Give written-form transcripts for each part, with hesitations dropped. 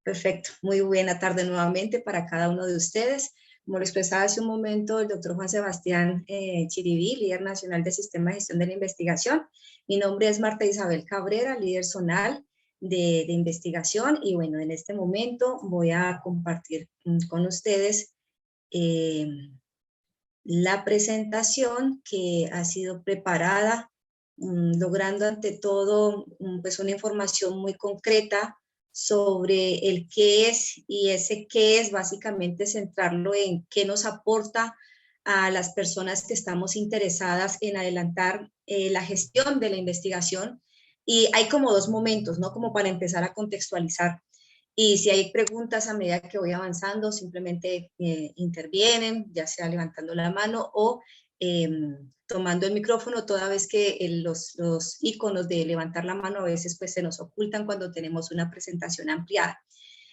Perfecto, muy buena tarde nuevamente para cada uno de ustedes. Como lo expresaba hace un momento el doctor Juan Sebastián Chiriví, líder nacional del Sistema de Gestión de la Investigación. Mi nombre es Marta Isabel Cabrera, líder zonal de investigación. Y bueno, en este momento voy a compartir con ustedes la presentación que ha sido preparada, logrando ante todo pues una información muy concreta sobre el qué es, y ese qué es básicamente centrarlo en qué nos aporta a las personas que estamos interesadas en adelantar la gestión de la investigación. Y hay como dos momentos, ¿no? Como para empezar a contextualizar. Y si hay preguntas a medida que voy avanzando, simplemente intervienen, ya sea levantando la mano o tomando el micrófono, toda vez que los iconos de levantar la mano a veces pues se nos ocultan cuando tenemos una presentación ampliada.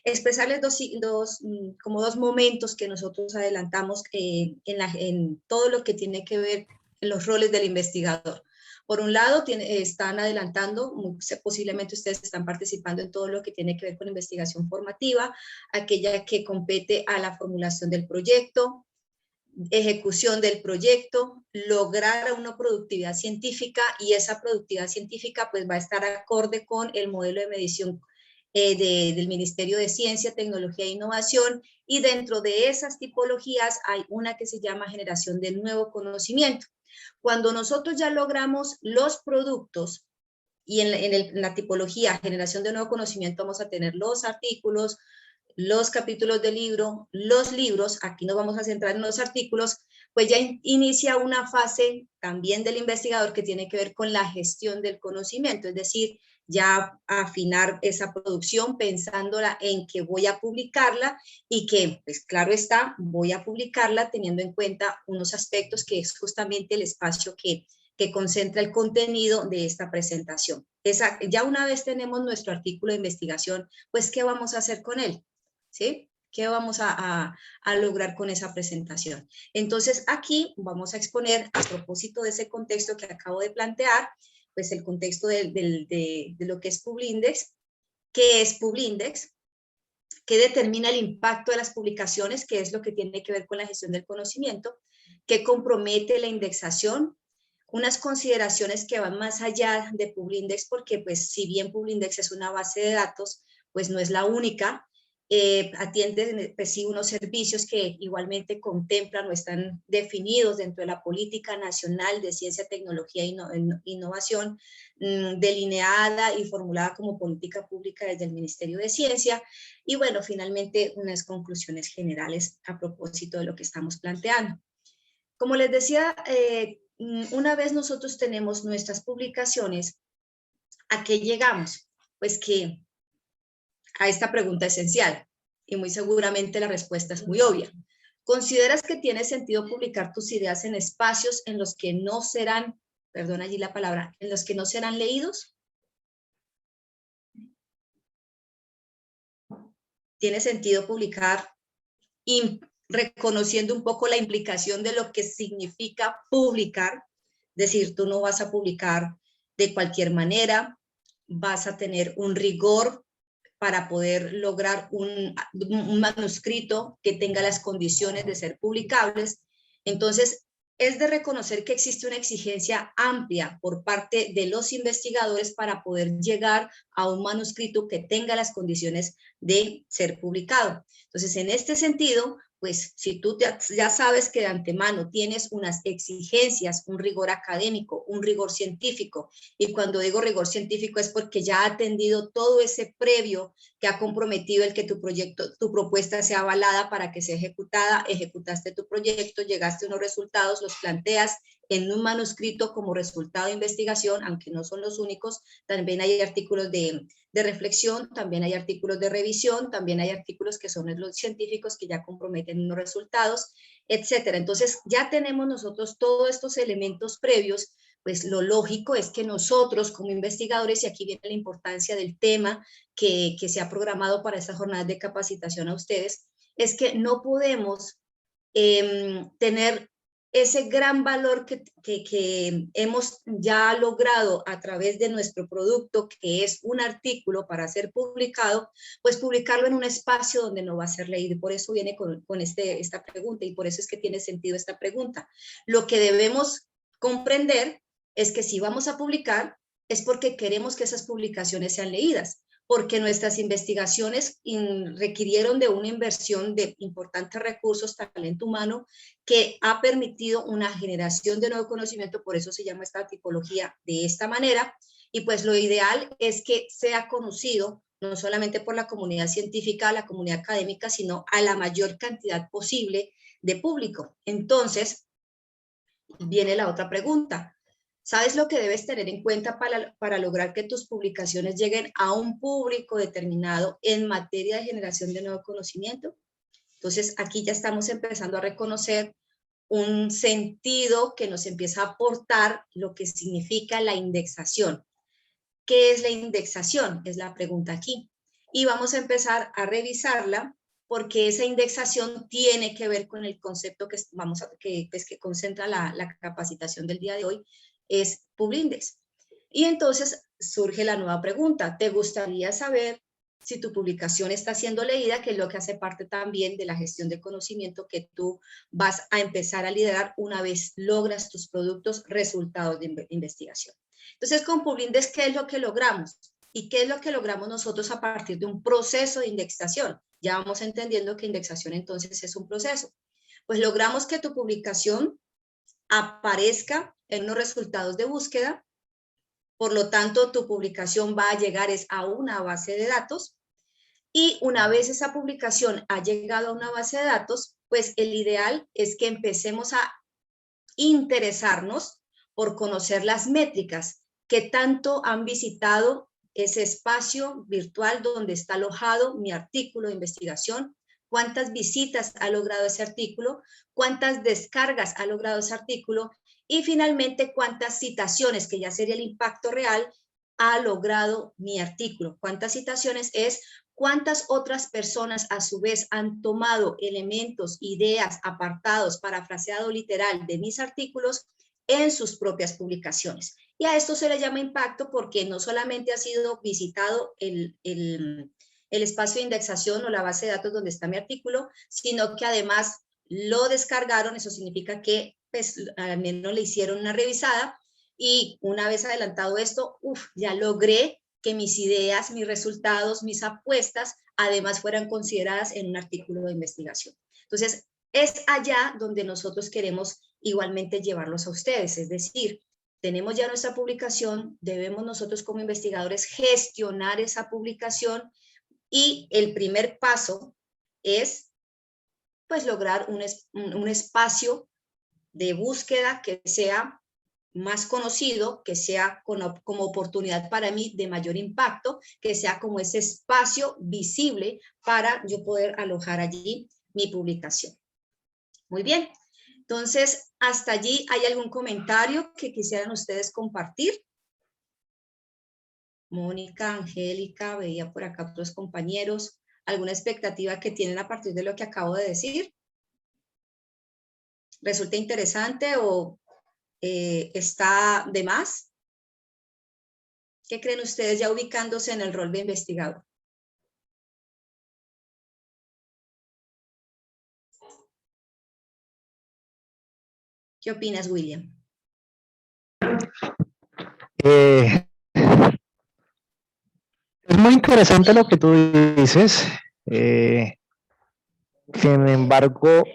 Expresarles como dos momentos que nosotros adelantamos en todo lo que tiene que ver en los roles del investigador. Por un lado, están adelantando, posiblemente ustedes están participando en todo lo que tiene que ver con investigación formativa, aquella que compete a la formulación del proyecto, ejecución del proyecto, lograr una productividad científica, y esa productividad científica pues va a estar acorde con el modelo de medición del Ministerio de Ciencia, Tecnología e Innovación, y dentro de esas tipologías hay una que se llama generación del nuevo conocimiento. Cuando nosotros ya logramos los productos, y en la tipología generación de nuevo conocimiento vamos a tener los artículos, los capítulos del libro, los libros, aquí nos vamos a centrar en los artículos, pues ya inicia una fase también del investigador que tiene que ver con la gestión del conocimiento, es decir, ya afinar esa producción pensándola en que voy a publicarla, y que, pues claro está, voy a publicarla teniendo en cuenta unos aspectos que es justamente el espacio que concentra el contenido de esta presentación. Ya una vez tenemos nuestro artículo de investigación, pues ¿qué vamos a hacer con él? ¿Sí? ¿Qué vamos a lograr con esa presentación? Entonces aquí vamos a exponer, a propósito de ese contexto que acabo de plantear, pues el contexto de lo que es Publindex, qué es Publindex, qué determina el impacto de las publicaciones, que es lo que tiene que ver con la gestión del conocimiento, qué compromete la indexación, unas consideraciones que van más allá de Publindex, porque pues si bien Publindex es una base de datos, pues no es la única. Atiende pues, sí, unos servicios que igualmente contemplan o están definidos dentro de la Política Nacional de Ciencia, Tecnología e Innovación, delineada y formulada como política pública desde el Ministerio de Ciencia. Y bueno, finalmente unas conclusiones generales a propósito de lo que estamos planteando. Como les decía, una vez nosotros tenemos nuestras publicaciones, ¿a qué llegamos? Pues que a esta pregunta esencial, y muy seguramente la respuesta es muy obvia. ¿Consideras que tiene sentido publicar tus ideas en espacios en los que no serán, perdón allí la palabra, en los que no serán leídos? ¿Tiene sentido publicar reconociendo un poco la implicación de lo que significa publicar? Es decir, tú no vas a publicar de cualquier manera, vas a tener un rigor para poder lograr un manuscrito que tenga las condiciones de ser publicables. Entonces, es de reconocer que existe una exigencia amplia por parte de los investigadores para poder llegar a un manuscrito que tenga las condiciones de ser publicado. Entonces, en este sentido, pues si tú ya sabes que de antemano tienes unas exigencias, un rigor académico, un rigor científico, y cuando digo rigor científico es porque ya ha atendido todo ese previo que ha comprometido el que tu proyecto, tu propuesta sea avalada para que sea ejecutada, ejecutaste tu proyecto, llegaste a unos resultados, los planteas en un manuscrito como resultado de investigación, aunque no son los únicos, también hay artículos de reflexión, también hay artículos de revisión, también hay artículos que son los científicos que ya comprometen unos resultados, etcétera. Entonces ya tenemos nosotros todos estos elementos previos, pues lo lógico es que nosotros como investigadores, y aquí viene la importancia del tema que se ha programado para estas jornadas de capacitación a ustedes, es que no podemos tener ese gran valor que hemos ya logrado a través de nuestro producto, que es un artículo para ser publicado, pues publicarlo en un espacio donde no va a ser leído. Y por eso viene con esta pregunta, y por eso es que tiene sentido esta pregunta. Lo que debemos comprender es que si vamos a publicar, es porque queremos que esas publicaciones sean leídas, porque nuestras investigaciones requirieron de una inversión de importantes recursos, talento humano, que ha permitido una generación de nuevo conocimiento, por eso se llama esta tipología de esta manera, y pues lo ideal es que sea conocido no solamente por la comunidad científica, la comunidad académica, sino a la mayor cantidad posible de público. Entonces, viene la otra pregunta. ¿Sabes lo que debes tener en cuenta para lograr que tus publicaciones lleguen a un público determinado en materia de generación de nuevo conocimiento? Entonces, aquí ya estamos empezando a reconocer un sentido que nos empieza a aportar lo que significa la indexación. ¿Qué es la indexación? Es la pregunta aquí. Y vamos a empezar a revisarla porque esa indexación tiene que ver con el concepto que concentra la capacitación del día de hoy, es Publindex. Y entonces surge la nueva pregunta. ¿Te gustaría saber si tu publicación está siendo leída, que es lo que hace parte también de la gestión de conocimiento que tú vas a empezar a liderar una vez logras tus productos resultados de investigación? Entonces, con Publindex, ¿qué es lo que logramos? ¿Y qué es lo que logramos nosotros a partir de un proceso de indexación? Ya vamos entendiendo que indexación entonces es un proceso. Pues logramos que tu publicación aparezca en unos resultados de búsqueda, por lo tanto tu publicación va a llegar a una base de datos, y una vez esa publicación ha llegado a una base de datos, pues el ideal es que empecemos a interesarnos por conocer las métricas que tanto han visitado ese espacio virtual donde está alojado mi artículo de investigación, cuántas visitas ha logrado ese artículo, cuántas descargas ha logrado ese artículo y finalmente cuántas citaciones, que ya sería el impacto real, ha logrado mi artículo. ¿Cuántas citaciones es? ¿Cuántas otras personas a su vez han tomado elementos, ideas, apartados, parafraseado literal de mis artículos en sus propias publicaciones? Y a esto se le llama impacto porque no solamente ha sido visitado el espacio de indexación o la base de datos donde está mi artículo, sino que además lo descargaron. Eso significa que pues, al menos le hicieron una revisada, y una vez adelantado esto, ya logré que mis ideas, mis resultados, mis apuestas, además fueran consideradas en un artículo de investigación. Entonces, es allá donde nosotros queremos igualmente llevarlos a ustedes, es decir, tenemos ya nuestra publicación, debemos nosotros como investigadores gestionar esa publicación, y el primer paso es pues lograr un espacio de búsqueda que sea más conocido, que sea como oportunidad para mí de mayor impacto, que sea como ese espacio visible para yo poder alojar allí mi publicación. Muy bien, entonces hasta allí, ¿hay algún comentario que quisieran ustedes compartir? Mónica, Angélica, veía por acá otros compañeros, ¿alguna expectativa que tienen a partir de lo que acabo de decir? ¿Resulta interesante o está de más? ¿Qué creen ustedes ya ubicándose en el rol de investigador? ¿Qué opinas, William? Es muy interesante lo que tú dices. Sin embargo,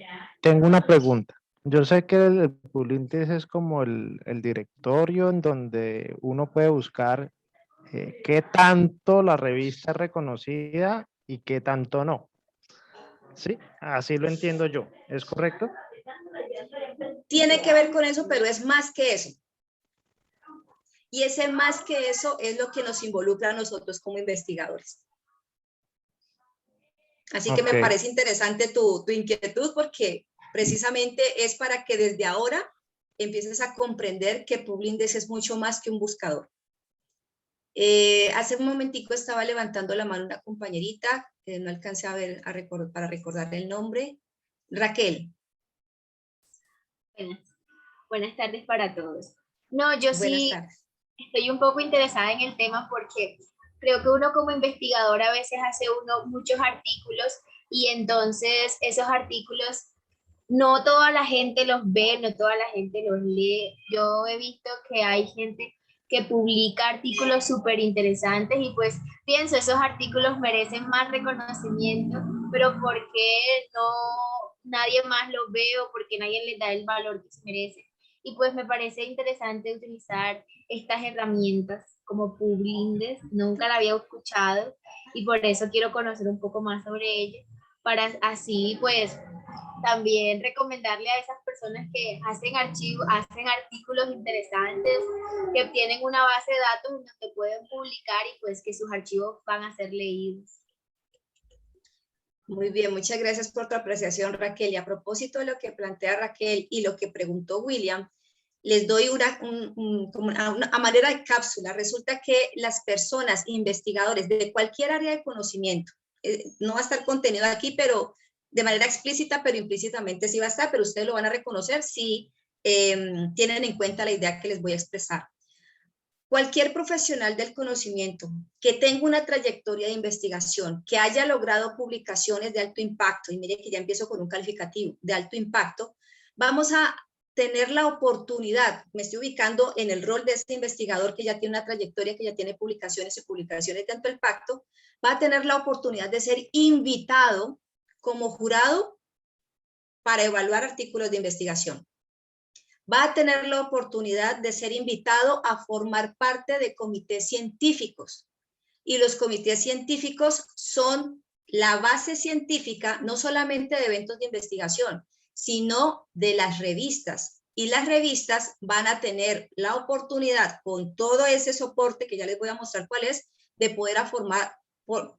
tengo una pregunta. Yo sé que el Publindex es como el directorio en donde uno puede buscar qué tanto la revista es reconocida y qué tanto no. ¿Sí? Así lo entiendo yo. ¿Es correcto? Tiene que ver con eso, pero es más que eso. Y ese más que eso es lo que nos involucra a nosotros como investigadores. Así que me parece interesante tu inquietud, porque precisamente es para que desde ahora empieces a comprender que Publindex es mucho más que un buscador. Hace un momentico estaba levantando la mano una compañerita, no alcancé a ver para recordar el nombre. Raquel. Buenas tardes para todos. No, yo Buenas sí tardes. estoy un poco interesada en el tema porque creo que uno como investigador a veces hace uno muchos artículos y entonces esos artículos no toda la gente los ve, no toda la gente los lee. Yo he visto que hay gente que publica artículos súper interesantes y pues pienso, esos artículos merecen más reconocimiento, pero ¿por qué no nadie más los ve o porque nadie les da el valor que se merece? Y pues me parece interesante utilizar estas herramientas como Publindes, nunca la había escuchado y por eso quiero conocer un poco más sobre ella, para así pues también recomendarle a esas personas que hacen hacen artículos interesantes, que tienen una base de datos en donde pueden publicar y pues que sus archivos van a ser leídos. Muy bien, muchas gracias por tu apreciación, Raquel. Y a propósito de lo que plantea Raquel y lo que preguntó William, les doy a manera de cápsula. Resulta que las personas, investigadores de cualquier área de conocimiento, no va a estar contenido aquí, pero de manera explícita, pero implícitamente sí va a estar, pero ustedes lo van a reconocer si tienen en cuenta la idea que les voy a expresar. Cualquier profesional del conocimiento que tenga una trayectoria de investigación, que haya logrado publicaciones de alto impacto, y mire que ya empiezo con un calificativo, de alto impacto, vamos a tener la oportunidad, me estoy ubicando en el rol de este investigador que ya tiene una trayectoria, que ya tiene publicaciones y publicaciones de alto impacto, va a tener la oportunidad de ser invitado como jurado para evaluar artículos de investigación. Va a tener la oportunidad de ser invitado a formar parte de comités científicos. Y los comités científicos son la base científica, no solamente de eventos de investigación, sino de las revistas. Y las revistas van a tener la oportunidad, con todo ese soporte que ya les voy a mostrar cuál es, de poder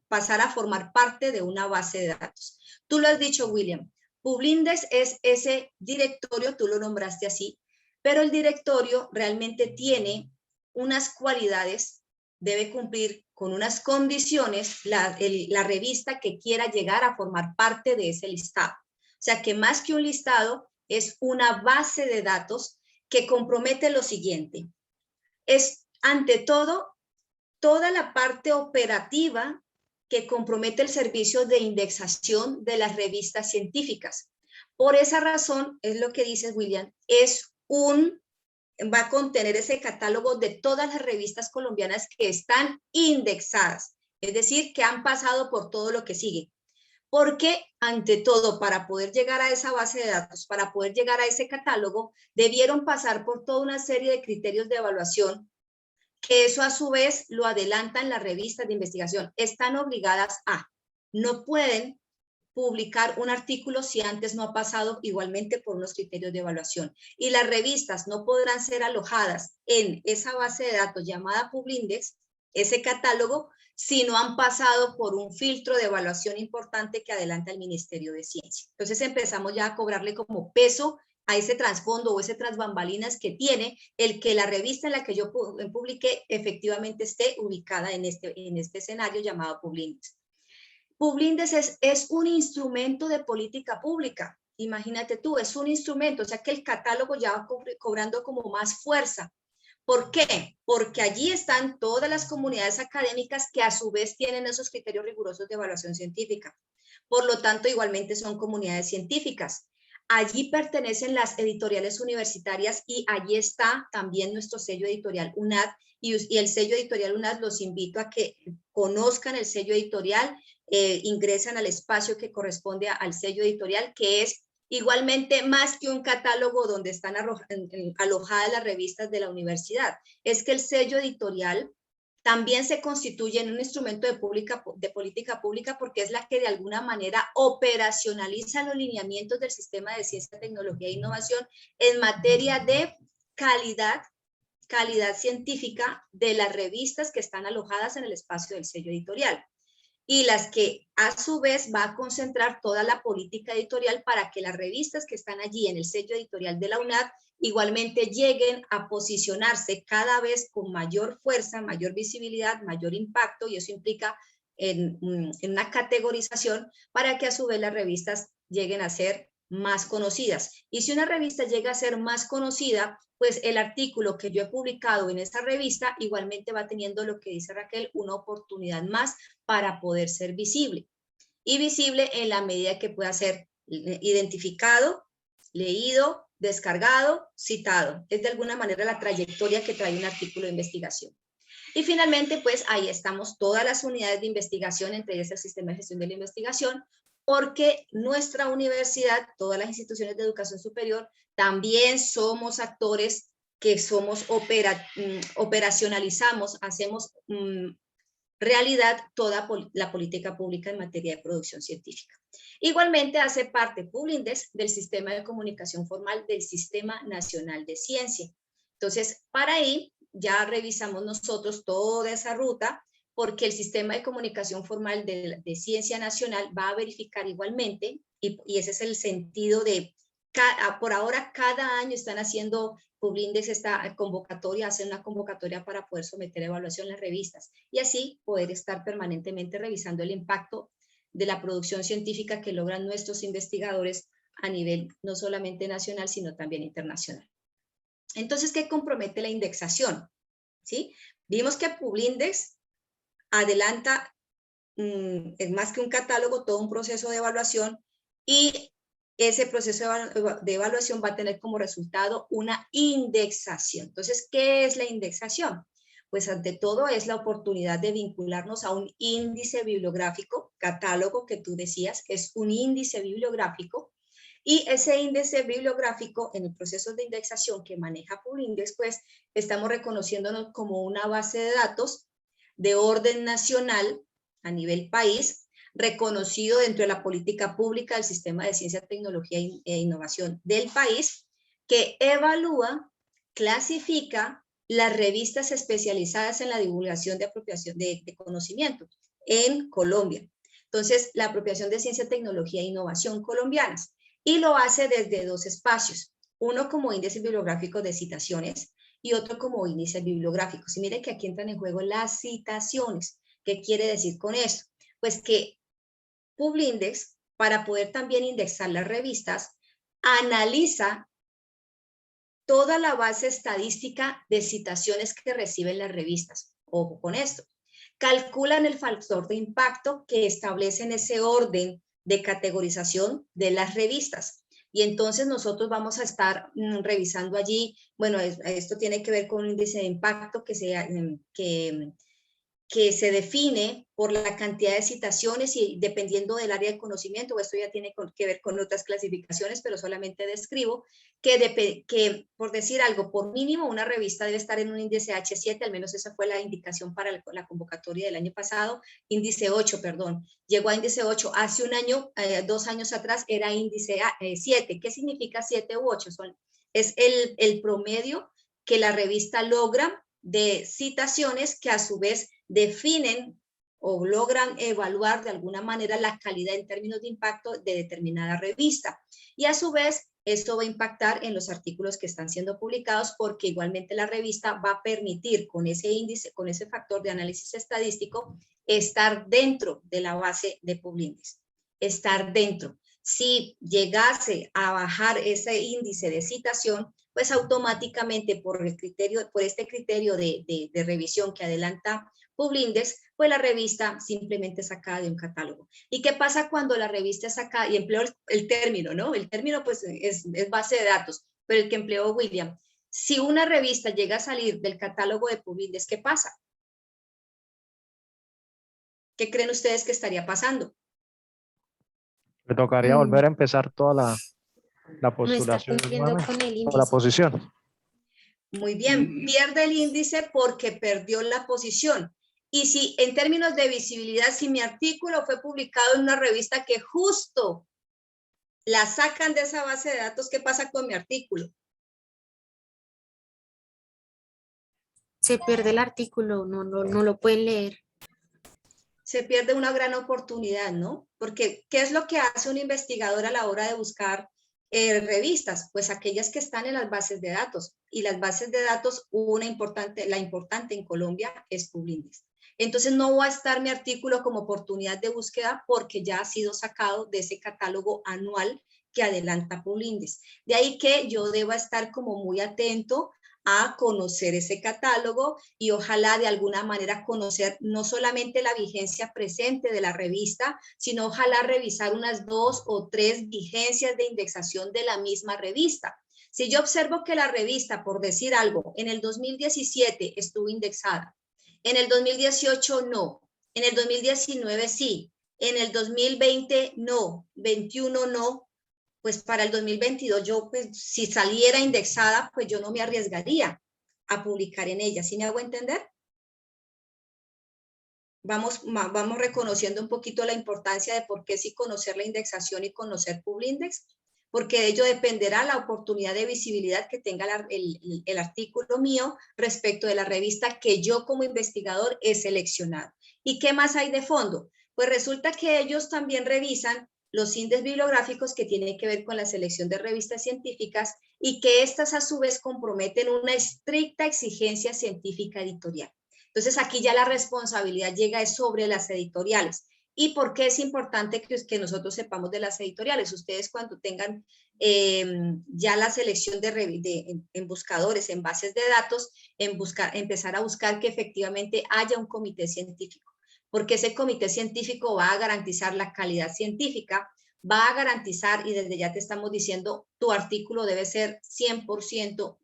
pasar a formar parte de una base de datos. Tú lo has dicho, William. Publindes es ese directorio, tú lo nombraste así, pero el directorio realmente tiene unas cualidades, debe cumplir con unas condiciones la revista que quiera llegar a formar parte de ese listado. O sea que más que un listado, es una base de datos que compromete lo siguiente. Es, ante todo, toda la parte operativa que compromete el servicio de indexación de las revistas científicas. Por esa razón, es lo que dice William, va a contener ese catálogo de todas las revistas colombianas que están indexadas, es decir, que han pasado por todo lo que sigue. Porque, ante todo, para poder llegar a esa base de datos, para poder llegar a ese catálogo, debieron pasar por toda una serie de criterios de evaluación, que eso a su vez lo adelantan las revistas de investigación. Están obligadas no pueden publicar un artículo si antes no ha pasado igualmente por unos criterios de evaluación. Y las revistas no podrán ser alojadas en esa base de datos llamada Publindex, ese catálogo, si no han pasado por un filtro de evaluación importante que adelanta el Ministerio de Ciencia. Entonces empezamos ya a cobrarle como peso a ese trasfondo o ese transbambalinas que tiene el que la revista en la que yo publiqué efectivamente esté ubicada en este escenario llamado Publindex. Publindes es un instrumento de política pública. Imagínate tú, es un instrumento, o sea que el catálogo ya va cobrando como más fuerza. ¿Por qué? Porque allí están todas las comunidades académicas que a su vez tienen esos criterios rigurosos de evaluación científica. Por lo tanto, igualmente son comunidades científicas. Allí pertenecen las editoriales universitarias y allí está también nuestro sello editorial UNAD, y el sello editorial UNAD los invito a que conozcan el sello editorial, ingresan al espacio que corresponde al sello editorial, que es igualmente más que un catálogo donde están alojadas las revistas de la universidad. Es que el sello editorial también se constituye en un instrumento de política pública porque es la que de alguna manera operacionaliza los lineamientos del sistema de ciencia, tecnología e innovación en materia de calidad científica de las revistas que están alojadas en el espacio del sello editorial, y las que a su vez va a concentrar toda la política editorial para que las revistas que están allí en el sello editorial de la UNAD igualmente lleguen a posicionarse cada vez con mayor fuerza, mayor visibilidad, mayor impacto, y eso implica en una categorización para que a su vez las revistas lleguen a ser más conocidas. Y si una revista llega a ser más conocida, pues el artículo que yo he publicado en esa revista igualmente va teniendo, lo que dice Raquel, una oportunidad más para poder ser visible. Y visible en la medida que pueda ser identificado, leído, descargado, citado. Es de alguna manera la trayectoria que trae un artículo de investigación. Y finalmente, pues ahí estamos todas las unidades de investigación, entre ellas el sistema de gestión de la investigación, porque nuestra universidad, todas las instituciones de educación superior, también somos actores que somos operacionalizamos, hacemos realidad toda la política pública en materia de producción científica. Igualmente hace parte Publindex del sistema de comunicación formal del Sistema Nacional de Ciencia. Entonces, para ahí ya revisamos nosotros toda esa ruta, porque el sistema de comunicación formal de Ciencia Nacional va a verificar igualmente, y ese es el sentido de, por ahora cada año están haciendo, Publindex esta convocatoria, hace una convocatoria para poder someter a evaluación las revistas, y así poder estar permanentemente revisando el impacto de la producción científica que logran nuestros investigadores a nivel no solamente nacional, sino también internacional. Entonces, ¿qué compromete la indexación? ¿Sí? Vimos que Publindex adelanta, es más que un catálogo, todo un proceso de evaluación, y ese proceso de evaluación va a tener como resultado una indexación. Entonces, ¿qué es la indexación? Pues ante todo es la oportunidad de vincularnos a un índice bibliográfico, catálogo que tú decías, es un índice bibliográfico, y ese índice bibliográfico en el proceso de indexación que maneja Publindex, pues estamos reconociéndonos como una base de datos de orden nacional a nivel país, reconocido dentro de la política pública del sistema de ciencia, tecnología e innovación del país, que evalúa, clasifica las revistas especializadas en la divulgación de apropiación de conocimiento en Colombia. Entonces, la apropiación de ciencia, tecnología e innovación colombianas. Y lo hace desde dos espacios, uno como índice bibliográfico de citaciones y otro como índice bibliográfico. Y mire que aquí entran en juego las citaciones. ¿Qué quiere decir con eso? Pues que Publindex, para poder también indexar las revistas, analiza toda la base estadística de citaciones que reciben las revistas. Ojo con esto. Calculan el factor de impacto que establecen ese orden de categorización de las revistas. Y entonces nosotros vamos a estar revisando allí, bueno, esto tiene que ver con un índice de impacto que se define por la cantidad de citaciones y dependiendo del área de conocimiento, esto ya tiene que ver con otras clasificaciones, pero solamente describo que, por decir algo, por mínimo una revista debe estar en un índice H7, al menos esa fue la indicación para la convocatoria del año pasado, índice 8, perdón, llegó a índice 8, hace un año, 2 años atrás era índice 7, ¿qué significa 7 u 8? Es el promedio que la revista logra de citaciones que a su vez definen o logran evaluar de alguna manera la calidad en términos de impacto de determinada revista. Y a su vez, esto va a impactar en los artículos que están siendo publicados porque igualmente la revista va a permitir con ese índice, con ese factor de análisis estadístico, estar dentro de la base de Publindex. Estar dentro. Si llegase a bajar ese índice de citación, pues automáticamente por este criterio de revisión que adelanta Publindex, pues la revista simplemente es sacada de un catálogo. ¿Y qué pasa cuando la revista es sacada? Y empleo el término, ¿no? El término pues es base de datos, pero el que empleó William. Si una revista llega a salir del catálogo de Publindex, ¿qué pasa? ¿Qué creen ustedes que estaría pasando? Me tocaría volver a empezar toda la postulación. No está cumpliendo con el índice. O la posición. Muy bien, pierde el índice porque perdió la posición. Y si en términos de visibilidad, si mi artículo fue publicado en una revista que justo la sacan de esa base de datos, ¿qué pasa con mi artículo? Se pierde el artículo, no lo pueden leer. Se pierde una gran oportunidad, ¿no? Porque, ¿qué es lo que hace un investigador a la hora de buscar revistas? Pues aquellas que están en las bases de datos. Y las bases de datos, la importante en Colombia es Publindex. Entonces no va a estar mi artículo como oportunidad de búsqueda porque ya ha sido sacado de ese catálogo anual que adelanta Publindex. De ahí que yo deba estar como muy atento a conocer ese catálogo y ojalá de alguna manera conocer no solamente la vigencia presente de la revista, sino ojalá revisar unas 2 o 3 vigencias de indexación de la misma revista. Si yo observo que la revista, por decir algo, en el 2017 estuvo indexada, en el 2018 no, en el 2019 sí, en el 2020 no, 21 no, pues para el 2022 yo, pues si saliera indexada, pues yo no me arriesgaría a publicar en ella. ¿Sí me hago entender? Vamos reconociendo un poquito la importancia de por qué sí conocer la indexación y conocer Publindex, porque de ello dependerá la oportunidad de visibilidad que tenga el artículo mío respecto de la revista que yo como investigador he seleccionado. ¿Y qué más hay de fondo? Pues resulta que ellos también revisan los índices bibliográficos que tienen que ver con la selección de revistas científicas y que estas a su vez comprometen una estricta exigencia científica editorial. Entonces aquí ya la responsabilidad llega sobre las editoriales. ¿Y por qué es importante que nosotros sepamos de las editoriales? Ustedes cuando tengan ya la selección en buscadores, en bases de datos, empezar a buscar que efectivamente haya un comité científico, porque ese comité científico va a garantizar la calidad científica, va a garantizar, y desde ya te estamos diciendo, tu artículo debe ser 100%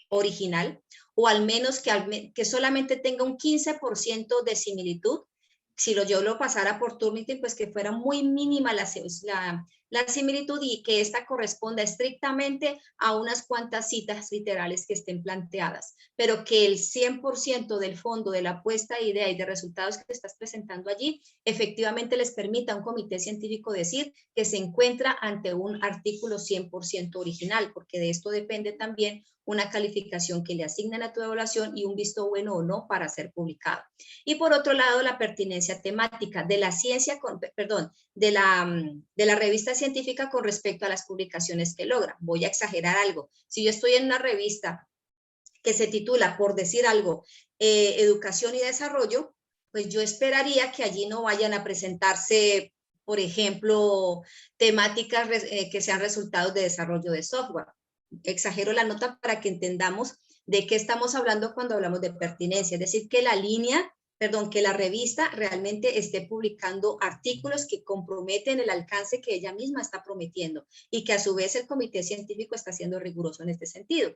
original, o al menos que solamente tenga un 15% de similitud. Si yo lo pasara por Turnitin, pues que fuera muy mínima la similitud y que esta corresponda estrictamente a unas cuantas citas literales que estén planteadas, pero que el 100% del fondo de la puesta de idea y de resultados que estás presentando allí efectivamente les permita a un comité científico decir que se encuentra ante un artículo 100% original, porque de esto depende también una calificación que le asignan a tu evaluación y un visto bueno o no para ser publicado. Y por otro lado, la pertinencia temática de la ciencia, de la revista científica con respecto a las publicaciones que logra. Voy a exagerar algo. Si yo estoy en una revista que se titula, por decir algo, Educación y Desarrollo, pues yo esperaría que allí no vayan a presentarse, por ejemplo, temáticas que sean resultados de desarrollo de software. Exagero la nota para que entendamos de qué estamos hablando cuando hablamos de pertinencia, es decir, que que la revista realmente esté publicando artículos que comprometen el alcance que ella misma está prometiendo y que a su vez el comité científico está siendo riguroso en este sentido.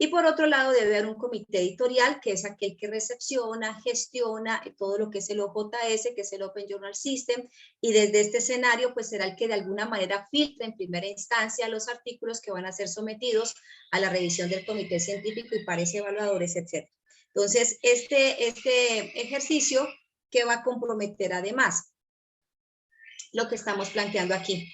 Y por otro lado debe haber un comité editorial que es aquel que recepciona, gestiona todo lo que es el OJS, que es el Open Journal System, y desde este escenario pues será el que de alguna manera filtre en primera instancia los artículos que van a ser sometidos a la revisión del comité científico y pares evaluadores, etc. Entonces, este ejercicio que va a comprometer además lo que estamos planteando aquí: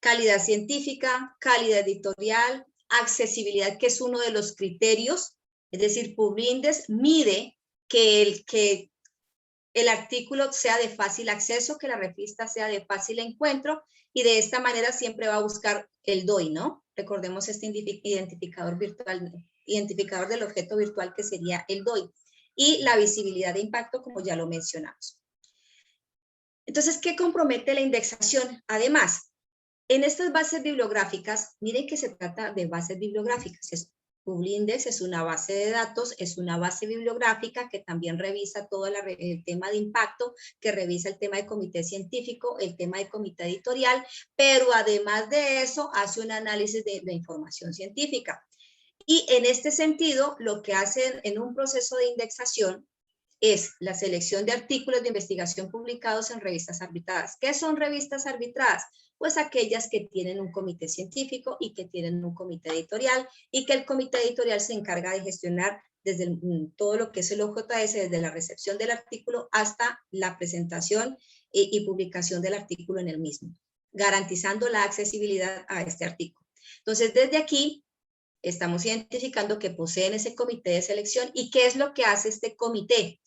calidad científica, calidad editorial, accesibilidad, que es uno de los criterios, es decir, Publindex mide que el artículo sea de fácil acceso, que la revista sea de fácil encuentro, y de esta manera siempre va a buscar el DOI, ¿no? Recordemos este identificador virtual, identificador del objeto virtual, que sería el DOI, y la visibilidad de impacto, como ya lo mencionamos. Entonces, ¿qué compromete la indexación? Además, en estas bases bibliográficas, miren que se trata de bases bibliográficas. Publindex es una base de datos, es una base bibliográfica que también revisa todo el tema de impacto, que revisa el tema de comité científico, el tema de comité editorial, pero además de eso hace un análisis de información científica. Y en este sentido, lo que hacen en un proceso de indexación es la selección de artículos de investigación publicados en revistas arbitradas. ¿Qué son revistas arbitradas? Pues aquellas que tienen un comité científico y que tienen un comité editorial, y que el comité editorial se encarga de gestionar desde todo lo que es el OJS, desde la recepción del artículo hasta la presentación y publicación del artículo en el mismo, garantizando la accesibilidad a este artículo. Entonces, desde aquí estamos identificando que poseen ese comité de selección. ¿Y qué es lo que hace este comité?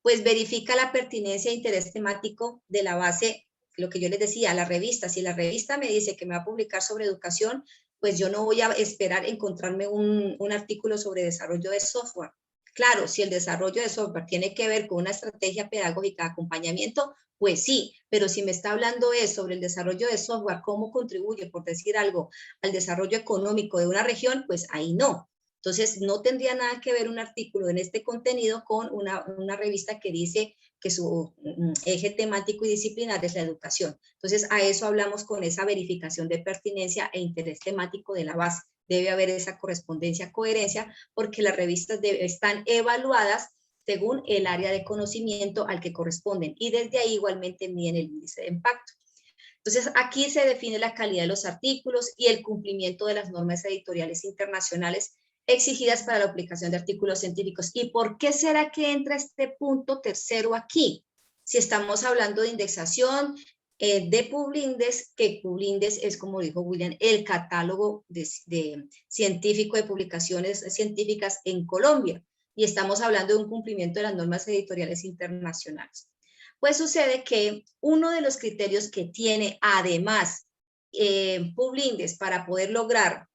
Pues verifica la pertinencia e interés temático de la base, lo que yo les decía, la revista. Si la revista me dice que me va a publicar sobre educación, pues yo no voy a esperar encontrarme un artículo sobre desarrollo de software. Claro, si el desarrollo de software tiene que ver con una estrategia pedagógica de acompañamiento, pues sí, pero si me está hablando sobre el desarrollo de software, cómo contribuye, por decir algo, al desarrollo económico de una región, pues ahí no. Entonces, no tendría nada que ver un artículo en este contenido con una revista que dice que su eje temático y disciplinar es la educación. Entonces, a eso hablamos con esa verificación de pertinencia e interés temático de la base. Debe haber esa correspondencia, coherencia, porque las revistas están evaluadas según el área de conocimiento al que corresponden y desde ahí igualmente miden el índice de impacto. Entonces, aquí se define la calidad de los artículos y el cumplimiento de las normas editoriales internacionales exigidas para la aplicación de artículos científicos. ¿Y por qué será que entra este punto tercero aquí? Si estamos hablando de indexación, de Publindex, que Publindex es, como dijo William, el catálogo de científico de publicaciones científicas en Colombia. Y estamos hablando de un cumplimiento de las normas editoriales internacionales. Pues sucede que uno de los criterios que tiene además Publindex para poder lograr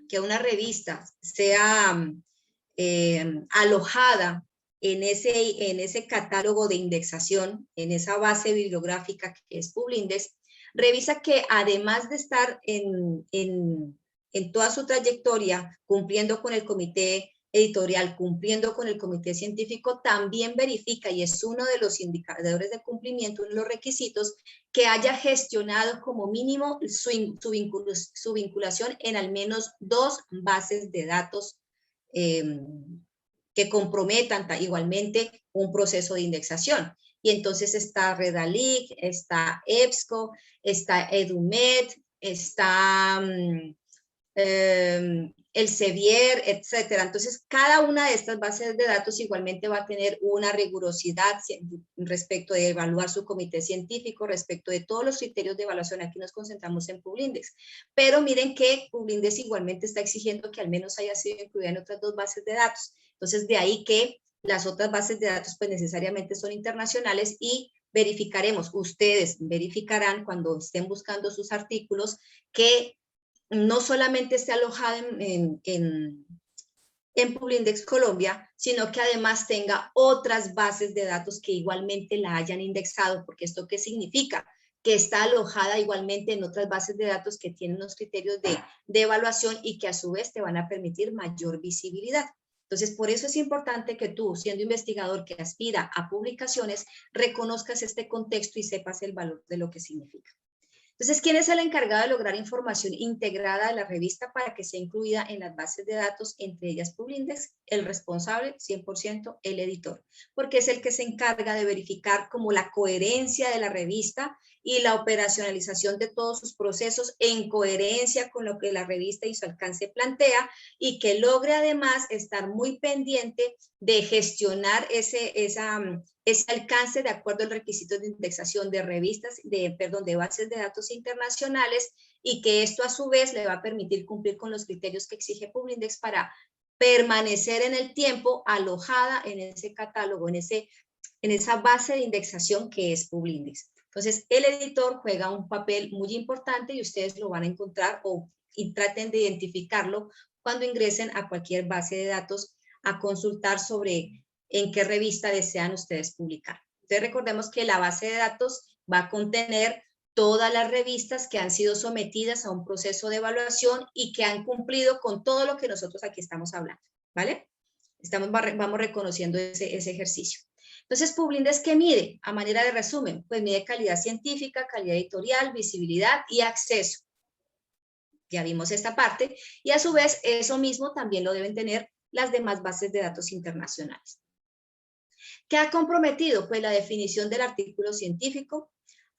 que una revista sea alojada en ese catálogo de indexación, en esa base bibliográfica que es Publindex, revisa que además de estar en toda su trayectoria cumpliendo con el comité editorial, cumpliendo con el comité científico, también verifica, y es uno de los indicadores de cumplimiento, uno de los requisitos, que haya gestionado como mínimo su vinculación en al menos 2 bases de datos que comprometan igualmente un proceso de indexación. Y entonces está Redalyc, está EBSCO, está EduMed, está el Sevier, etcétera. Entonces, cada una de estas bases de datos igualmente va a tener una rigurosidad respecto de evaluar su comité científico, respecto de todos los criterios de evaluación. Aquí nos concentramos en Publindex. Pero miren que Publindex igualmente está exigiendo que al menos haya sido incluida en otras 2 bases de datos. Entonces, de ahí que las otras bases de datos pues necesariamente son internacionales y verificaremos, ustedes verificarán cuando estén buscando sus artículos que no solamente esté alojada en Publindex Colombia, sino que además tenga otras bases de datos que igualmente la hayan indexado, porque ¿esto qué significa? Que está alojada igualmente en otras bases de datos que tienen los criterios de evaluación y que a su vez te van a permitir mayor visibilidad. Entonces, por eso es importante que tú, siendo investigador que aspira a publicaciones, reconozcas este contexto y sepas el valor de lo que significa. Entonces, ¿quién es el encargado de lograr información integrada de la revista para que sea incluida en las bases de datos, entre ellas Publindex? El responsable, 100%, el editor, porque es el que se encarga de verificar como la coherencia de la revista y la operacionalización de todos sus procesos en coherencia con lo que la revista y su alcance plantea, y que logre además estar muy pendiente de gestionar ese alcance de acuerdo al requisito de indexación de revistas, de bases de datos internacionales, y que esto a su vez le va a permitir cumplir con los criterios que exige Publindex para permanecer en el tiempo alojada en ese catálogo, en esa base de indexación que es Publindex. Entonces, el editor juega un papel muy importante y ustedes lo van a encontrar y traten de identificarlo cuando ingresen a cualquier base de datos a consultar sobre en qué revista desean ustedes publicar. Entonces, recordemos que la base de datos va a contener todas las revistas que han sido sometidas a un proceso de evaluación y que han cumplido con todo lo que nosotros aquí estamos hablando, ¿vale? Vamos reconociendo ese ejercicio. Entonces, Publindex, ¿qué mide? A manera de resumen, pues mide calidad científica, calidad editorial, visibilidad y acceso. Ya vimos esta parte. Y a su vez, eso mismo también lo deben tener las demás bases de datos internacionales. ¿Qué ha comprometido? Pues la definición del artículo científico,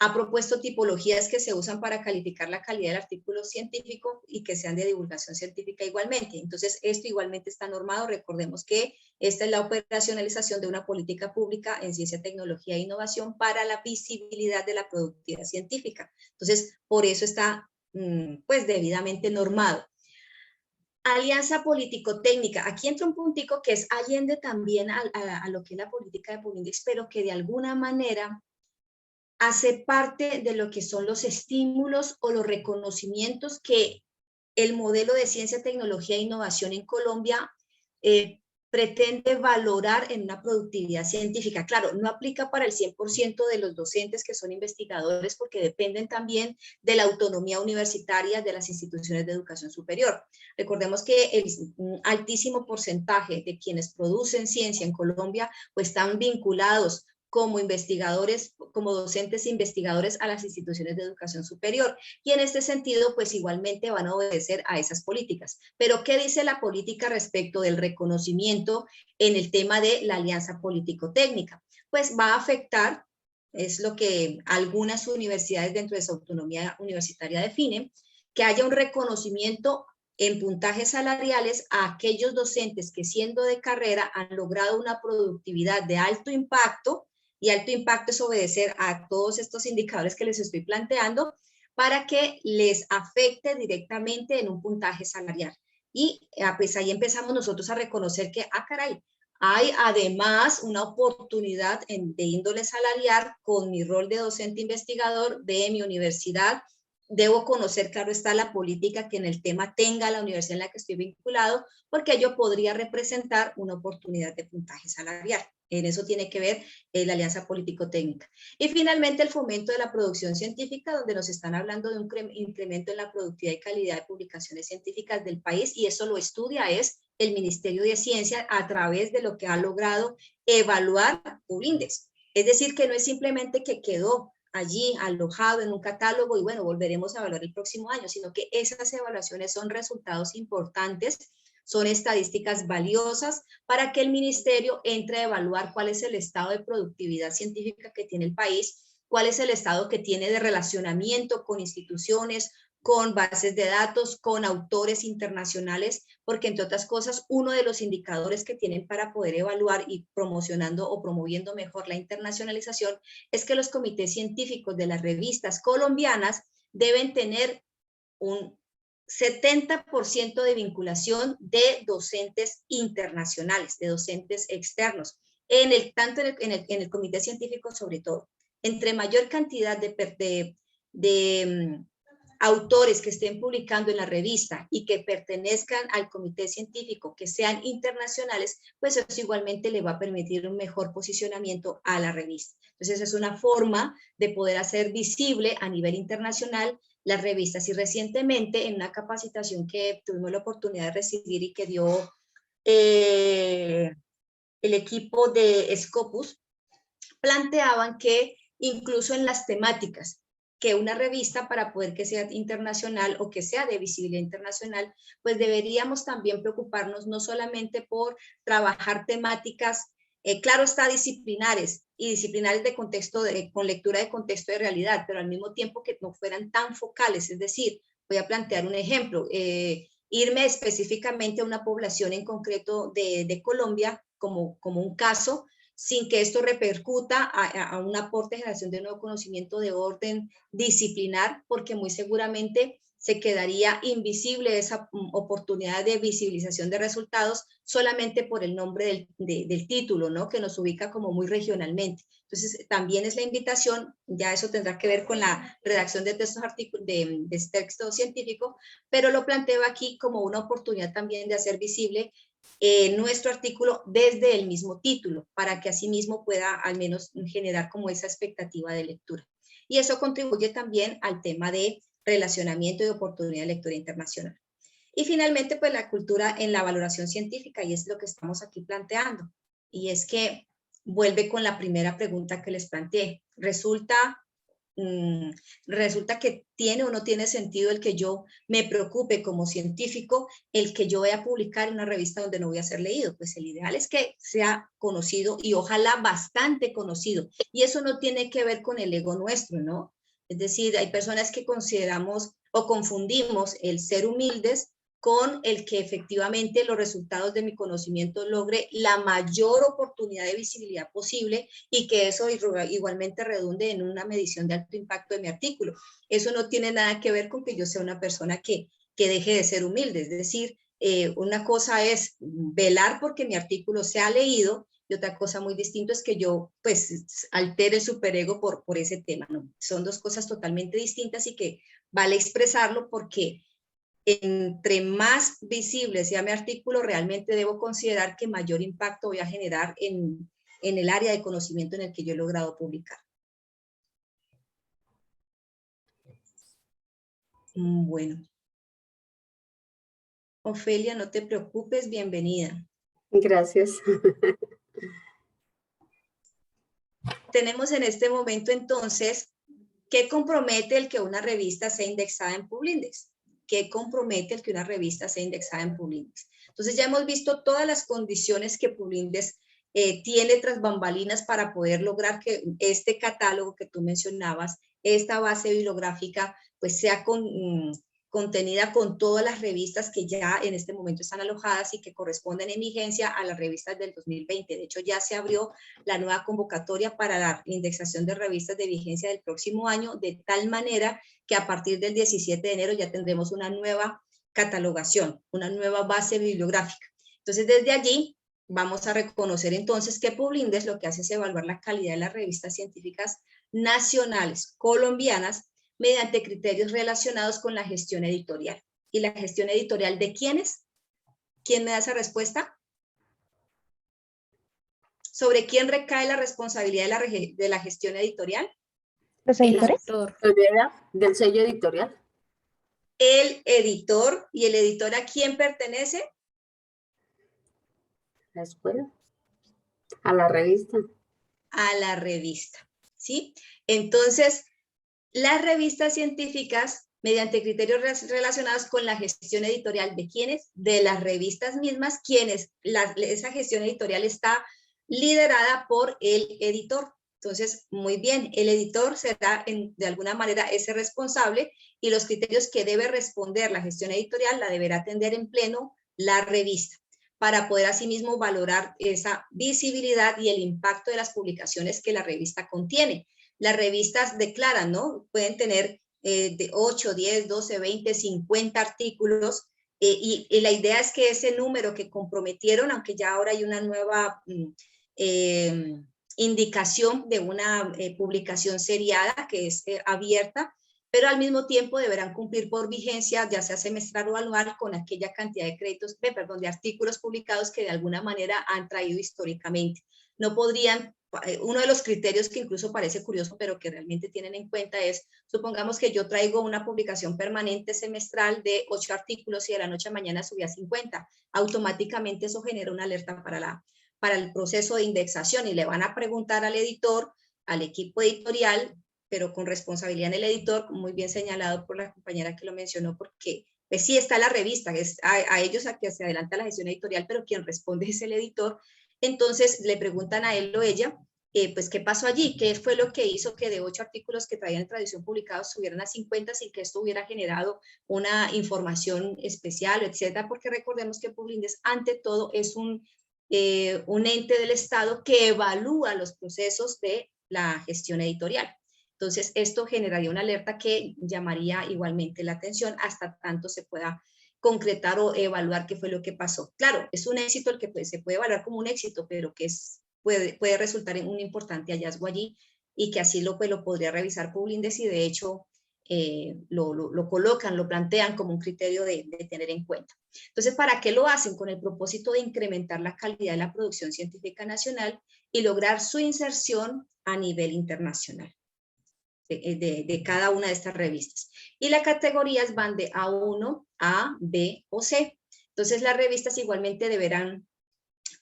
ha propuesto tipologías que se usan para calificar la calidad del artículo científico y que sean de divulgación científica igualmente. Entonces, esto igualmente está normado. Recordemos que esta es la operacionalización de una política pública en ciencia, tecnología e innovación para la visibilidad de la productividad científica. Entonces, por eso está pues debidamente normado. Alianza político-técnica. Aquí entra un puntico que es allende también a lo que es la política de Publindex, pero que de alguna manera hace parte de lo que son los estímulos o los reconocimientos que el modelo de ciencia, tecnología e innovación en Colombia pretende valorar en una productividad científica. Claro, no aplica para el 100% de los docentes que son investigadores porque dependen también de la autonomía universitaria de las instituciones de educación superior. Recordemos que un altísimo porcentaje de quienes producen ciencia en Colombia pues están vinculados como investigadores, como docentes investigadores a las instituciones de educación superior. Y en este sentido, pues igualmente van a obedecer a esas políticas. Pero, ¿qué dice la política respecto del reconocimiento en el tema de la alianza político-técnica? Pues va a afectar, es lo que algunas universidades dentro de su autonomía universitaria definen, que haya un reconocimiento en puntajes salariales a aquellos docentes que siendo de carrera han logrado una productividad de alto impacto, y alto impacto es obedecer a todos estos indicadores que les estoy planteando para que les afecte directamente en un puntaje salarial. Y pues ahí empezamos nosotros a reconocer que, caray, hay además una oportunidad de índole salarial con mi rol de docente investigador de mi universidad. Debo conocer, claro está, la política que en el tema tenga la universidad en la que estoy vinculado, porque ello podría representar una oportunidad de puntaje salarial. En eso tiene que ver la alianza político-técnica. Y finalmente el fomento de la producción científica, donde nos están hablando de un incremento en la productividad y calidad de publicaciones científicas del país, y eso lo estudia es el Ministerio de Ciencia a través de lo que ha logrado evaluar Publindes. Es decir, que no es simplemente que quedó allí alojado en un catálogo y bueno, volveremos a evaluar el próximo año, sino que esas evaluaciones son resultados importantes, son estadísticas valiosas para que el ministerio entre a evaluar cuál es el estado de productividad científica que tiene el país, cuál es el estado que tiene de relacionamiento con instituciones, con bases de datos, con autores internacionales, porque entre otras cosas, uno de los indicadores que tienen para poder evaluar y promocionando o promoviendo mejor la internacionalización es que los comités científicos de las revistas colombianas deben tener un 70% de vinculación de docentes internacionales, de docentes externos, tanto en el comité científico sobre todo. Entre mayor cantidad de autores que estén publicando en la revista y que pertenezcan al comité científico, que sean internacionales, pues eso igualmente le va a permitir un mejor posicionamiento a la revista. Entonces es una forma de poder hacer visible a nivel internacional las revistas. Y recientemente en una capacitación que tuvimos la oportunidad de recibir y que dio el equipo de Scopus, planteaban que incluso en las temáticas, que una revista para poder que sea internacional o que sea de visibilidad internacional, pues deberíamos también preocuparnos no solamente por trabajar temáticas, claro está, disciplinares y disciplinares de contexto, con lectura de contexto de realidad, pero al mismo tiempo que no fueran tan focales, es decir, voy a plantear un ejemplo, irme específicamente a una población en concreto de Colombia como un caso, sin que esto repercuta a un aporte de generación de nuevo conocimiento de orden disciplinar, porque muy seguramente se quedaría invisible esa oportunidad de visibilización de resultados solamente por el nombre del título, ¿no? Que nos ubica como muy regionalmente. Entonces, también es la invitación, ya eso tendrá que ver con la redacción de textos de texto científico, pero lo planteo aquí como una oportunidad también de hacer visible nuestro artículo desde el mismo título, para que asimismo pueda al menos generar como esa expectativa de lectura. Y eso contribuye también al tema de relacionamiento y oportunidad de lectura internacional. Y finalmente, pues la cultura en la valoración científica, y es lo que estamos aquí planteando. Y es que vuelve con la primera pregunta que les planteé. Resulta que tiene o no tiene sentido el que yo me preocupe como científico, el que yo vaya a publicar en una revista donde no voy a ser leído. Pues el ideal es que sea conocido y ojalá bastante conocido. Y eso no tiene que ver con el ego nuestro, ¿no? Es decir, hay personas que consideramos o confundimos el ser humildes con el que efectivamente los resultados de mi conocimiento logre la mayor oportunidad de visibilidad posible y que eso igualmente redunde en una medición de alto impacto de mi artículo. Eso no tiene nada que ver con que yo sea una persona que deje de ser humilde, es decir, una cosa es velar porque mi artículo sea leído y otra cosa muy distinta es que yo pues altere el superego por ese tema, ¿no? Son dos cosas totalmente distintas y que vale expresarlo porque entre más visible sea mi artículo, realmente debo considerar que mayor impacto voy a generar en el área de conocimiento en el que yo he logrado publicar. Bueno. Ofelia, no te preocupes, bienvenida. Gracias. Tenemos en este momento entonces, ¿qué compromete el que una revista sea indexada en Publindex? ¿Qué compromete el que una revista sea indexada en Publindex? Entonces ya hemos visto todas las condiciones que Publindex tiene tras bambalinas para poder lograr que este catálogo que tú mencionabas, esta base bibliográfica, pues sea contenida con todas las revistas que ya en este momento están alojadas y que corresponden en vigencia a las revistas del 2020. De hecho, ya se abrió la nueva convocatoria para la indexación de revistas de vigencia del próximo año, de tal manera que a partir del 17 de enero ya tendremos una nueva catalogación, una nueva base bibliográfica. Entonces, desde allí vamos a reconocer entonces que Publindex lo que hace es evaluar la calidad de las revistas científicas nacionales colombianas mediante criterios relacionados con la gestión editorial. ¿Y la gestión editorial de quiénes? ¿Quién me da esa respuesta? ¿Sobre quién recae la responsabilidad de la gestión editorial? ¿Los El editores? autor. Del sello editorial. El editor. ¿Y el editor a quién pertenece? La escuela. A la revista. A la revista, ¿sí? Entonces, las revistas científicas, mediante criterios relacionados con la gestión editorial de quiénes, de las revistas mismas, quienes esa gestión editorial está liderada por el editor. Entonces, muy bien, el editor será de alguna manera ese responsable y los criterios que debe responder la gestión editorial la deberá atender en pleno la revista para poder asimismo valorar esa visibilidad y el impacto de las publicaciones que la revista contiene. Las revistas declaran, ¿no? Pueden tener de 8, 10, 12, 20, 50 artículos y la idea es que ese número que comprometieron, aunque ya ahora hay una nueva indicación de una publicación seriada que es abierta, pero al mismo tiempo deberán cumplir por vigencia, ya sea semestral o anual, con aquella cantidad de créditos, de artículos publicados que de alguna manera han traído históricamente. No podrían, uno de los criterios que incluso parece curioso, pero que realmente tienen en cuenta es, supongamos que yo traigo una publicación permanente semestral de 8 artículos y de la noche a mañana subí a 50, automáticamente eso genera una alerta para el proceso de indexación y le van a preguntar al editor, al equipo editorial, pero con responsabilidad en el editor, muy bien señalado por la compañera que lo mencionó, porque pues sí está la revista, es a ellos a que se adelanta la gestión editorial, pero quien responde es el editor. Entonces le preguntan a él o ella, pues qué pasó allí, qué fue lo que hizo que de 8 artículos que traían en tradición publicados subieran a 50 sin que esto hubiera generado una información especial, etcétera, porque recordemos que Publindex ante todo es un ente del Estado que evalúa los procesos de la gestión editorial. Entonces, esto generaría una alerta que llamaría igualmente la atención hasta tanto se pueda concretar o evaluar qué fue lo que pasó. Claro, es un éxito el que se puede evaluar como un éxito, pero que puede resultar en un importante hallazgo allí y que así lo podría revisar Publindex y de hecho lo colocan, lo plantean como un criterio de tener en cuenta. Entonces, ¿para qué lo hacen? Con el propósito de incrementar la calidad de la producción científica nacional y lograr su inserción a nivel internacional. De cada una de estas revistas. Y las categorías van de A1, A, B o C. Entonces las revistas igualmente deberán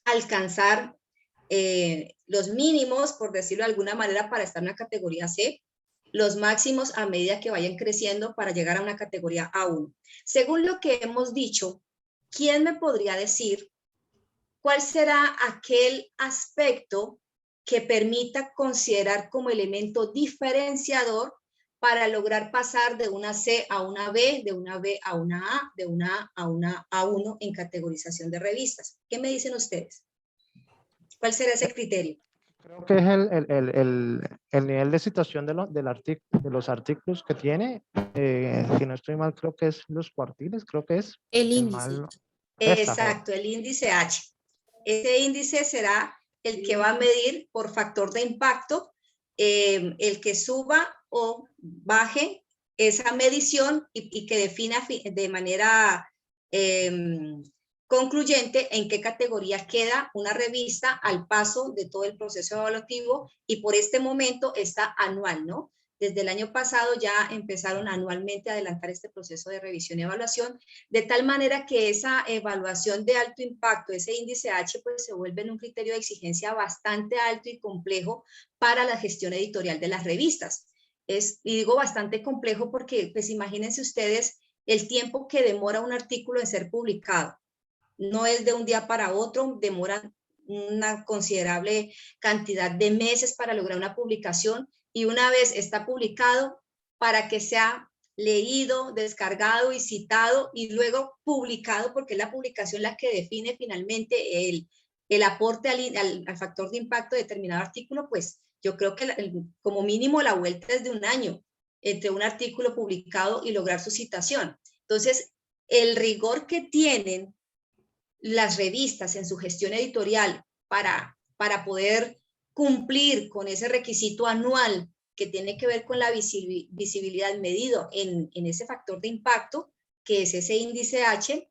alcanzar los mínimos, por decirlo de alguna manera, para estar en la categoría C, los máximos a medida que vayan creciendo para llegar a una categoría A1. Según lo que hemos dicho, ¿quién me podría decir cuál será aquel aspecto que permita considerar como elemento diferenciador para lograr pasar de una C a una B, de una B a una A, de una A a una A1 en categorización de revistas? ¿Qué me dicen ustedes? ¿Cuál será ese criterio? Creo que es el nivel de situación de los artículos que tiene. Si no estoy mal, creo que es los cuartiles, creo que es. El índice. Exacto, el índice H. Ese índice será el que va a medir por factor de impacto el que suba o baje esa medición y que defina de manera concluyente en qué categoría queda una revista al paso de todo el proceso evaluativo, y por este momento está anual, ¿no? Desde el año pasado ya empezaron anualmente a adelantar este proceso de revisión y evaluación, de tal manera que esa evaluación de alto impacto, ese índice H, pues se vuelve en un criterio de exigencia bastante alto y complejo para la gestión editorial de las revistas. Y digo bastante complejo porque, pues imagínense ustedes el tiempo que demora un artículo en ser publicado. No es de un día para otro, demora una considerable cantidad de meses para lograr una publicación, y una vez está publicado, para que sea leído, descargado y citado y luego publicado, porque es la publicación la que define finalmente el aporte al factor de impacto de determinado artículo, pues yo creo que como mínimo la vuelta es de un año entre un artículo publicado y lograr su citación. Entonces, el rigor que tienen las revistas en su gestión editorial para poder cumplir con ese requisito anual que tiene que ver con la visibilidad medido en ese factor de impacto, que es ese índice H,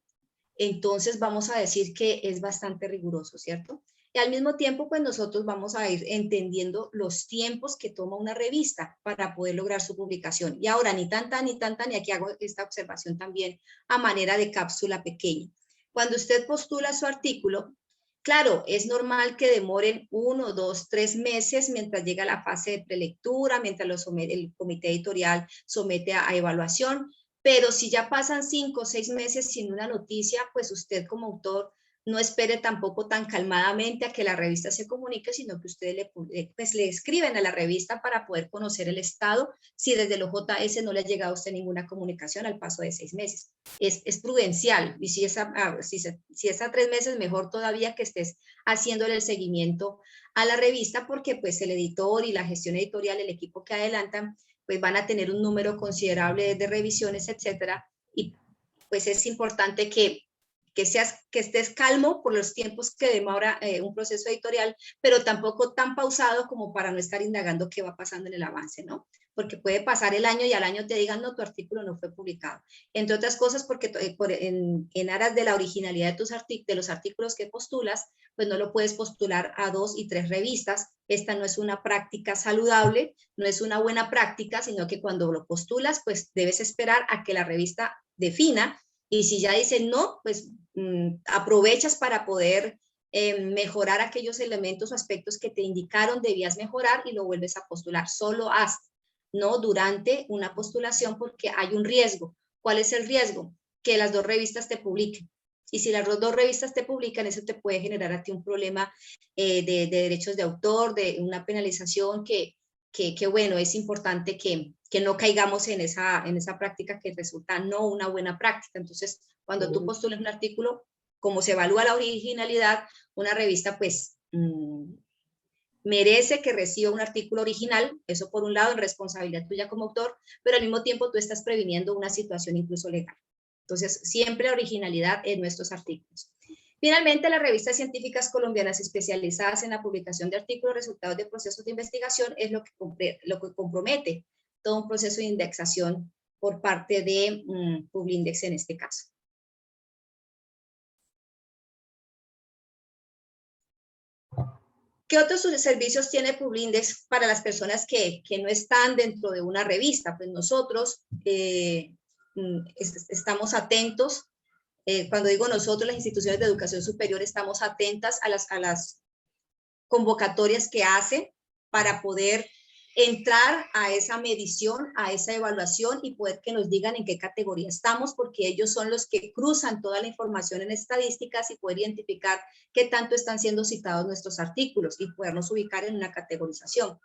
entonces vamos a decir que es bastante riguroso, ¿cierto? Y al mismo tiempo, pues nosotros vamos a ir entendiendo los tiempos que toma una revista para poder lograr su publicación. Y ahora, ni tanta, y aquí hago esta observación también a manera de cápsula pequeña. Cuando usted postula su artículo, claro, es normal que demoren 1, 2, 3 meses mientras llega la fase de prelectura, mientras el comité editorial somete a evaluación, pero si ya pasan 5 o 6 meses sin una noticia, pues usted como autor no espere tampoco tan calmadamente a que la revista se comunique, sino que usted le escriben a la revista para poder conocer el estado, si desde el OJS no le ha llegado a usted ninguna comunicación al paso de 6 meses. Es prudencial, y si es a 3 meses, mejor todavía que estés haciéndole el seguimiento a la revista, porque pues el editor y la gestión editorial, el equipo que adelantan, pues van a tener un número considerable de revisiones, etcétera, y pues es importante que estés calmo por los tiempos que demora un proceso editorial, pero tampoco tan pausado como para no estar indagando qué va pasando en el avance, ¿no? Porque puede pasar el año y al año te digan, no, tu artículo no fue publicado. Entre otras cosas, porque en aras de la originalidad de los artículos que postulas, pues no lo puedes postular a 2 y 3 revistas. Esta no es una práctica saludable, no es una buena práctica, sino que cuando lo postulas, pues debes esperar a que la revista defina, y si ya dice no, pues aprovechas para poder mejorar aquellos elementos o aspectos que te indicaron debías mejorar, y lo vuelves a postular. Solo hasta, no durante una postulación, porque hay un riesgo. ¿Cuál es el riesgo? Que las 2 revistas te publiquen. Y si las 2 revistas te publican, eso te puede generar a ti un problema de derechos de autor, de una penalización que bueno, es importante que no caigamos en esa práctica que resulta no una buena práctica. Entonces, cuando tú postulas un artículo, como se evalúa la originalidad, una revista pues merece que reciba un artículo original, eso por un lado, en responsabilidad tuya como autor, pero al mismo tiempo tú estás previniendo una situación incluso legal. Entonces, siempre originalidad en nuestros artículos. Finalmente, las revistas científicas colombianas especializadas en la publicación de artículos resultados de procesos de investigación es lo que compromete todo un proceso de indexación por parte de Publindex en este caso. ¿Qué otros servicios tiene Publindex para las personas que no están dentro de una revista? Pues nosotros estamos atentos. Cuando digo nosotros, las instituciones de educación superior, estamos atentas a las convocatorias que hace para poder entrar a esa medición, a esa evaluación, y poder que nos digan en qué categoría estamos, porque ellos son los que cruzan toda la información en estadísticas y poder identificar qué tanto están siendo citados nuestros artículos y podernos ubicar en una categorización.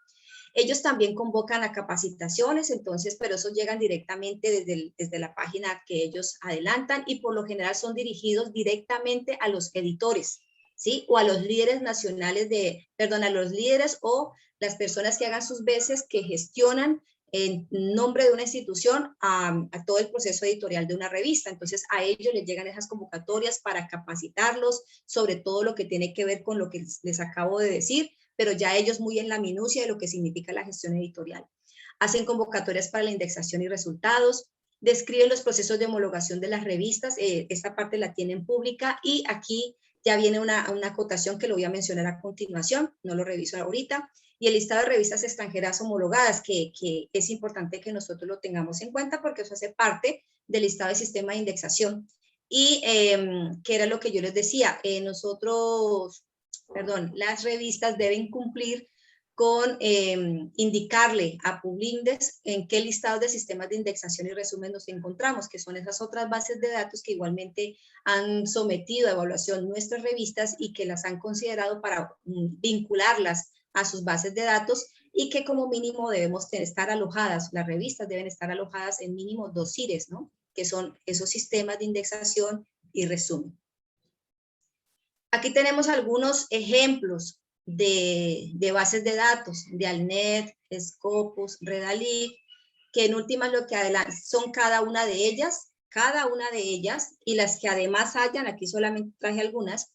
Ellos también convocan a capacitaciones, entonces, pero esos llegan directamente desde la página que ellos adelantan, y por lo general son dirigidos directamente a los editores, ¿sí? O a los líderes nacionales a los líderes o las personas que hagan sus veces, que gestionan en nombre de una institución a todo el proceso editorial de una revista. Entonces, a ellos les llegan esas convocatorias para capacitarlos sobre todo lo que tiene que ver con lo que les acabo de decir, pero ya ellos muy en la minucia de lo que significa la gestión editorial. hacen convocatorias para la indexación y resultados, describen los procesos de homologación de las revistas, esta parte la tienen pública, y aquí ya viene una acotación que lo voy a mencionar a continuación, no lo reviso ahorita, y el listado de revistas extranjeras homologadas, que es importante que nosotros lo tengamos en cuenta porque eso hace parte del listado de sistema de indexación. Y que era lo que yo les decía, las revistas deben cumplir con indicarle a Publindex en qué listados de sistemas de indexación y resumen nos encontramos, que son esas otras bases de datos que igualmente han sometido a evaluación nuestras revistas y que las han considerado para vincularlas a sus bases de datos, y que como mínimo debemos estar alojadas, las revistas deben estar alojadas en mínimo 2 CIRES, ¿no? Que son esos sistemas de indexación y resumen. Aquí tenemos algunos ejemplos de bases de datos, de ALNet, Scopus, Redalyc, que en últimas lo que son cada una de ellas, y las que además hayan, aquí solamente traje algunas,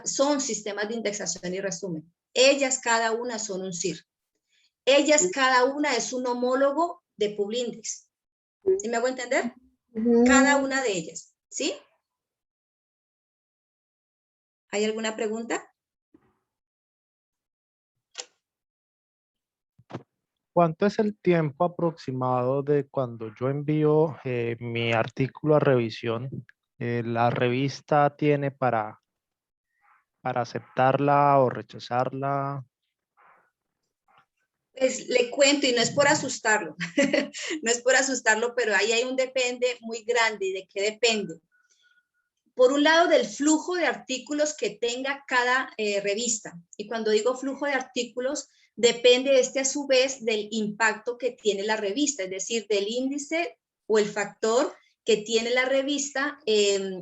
son sistemas de indexación y resumen. Ellas cada una son un CIR. Ellas cada una es un homólogo de Publindex. ¿Sí me hago entender? Cada una de ellas, ¿sí? ¿Hay alguna pregunta? ¿Cuánto es el tiempo aproximado de cuando yo envío mi artículo a revisión? ¿La revista tiene para aceptarla o rechazarla? Pues le cuento, y no es por asustarlo, no es por asustarlo, pero ahí hay un depende muy grande. ¿Y de qué depende? Por un lado, del flujo de artículos que tenga cada revista. Y cuando digo flujo de artículos, depende a su vez del impacto que tiene la revista, es decir, del índice o el factor que tiene la revista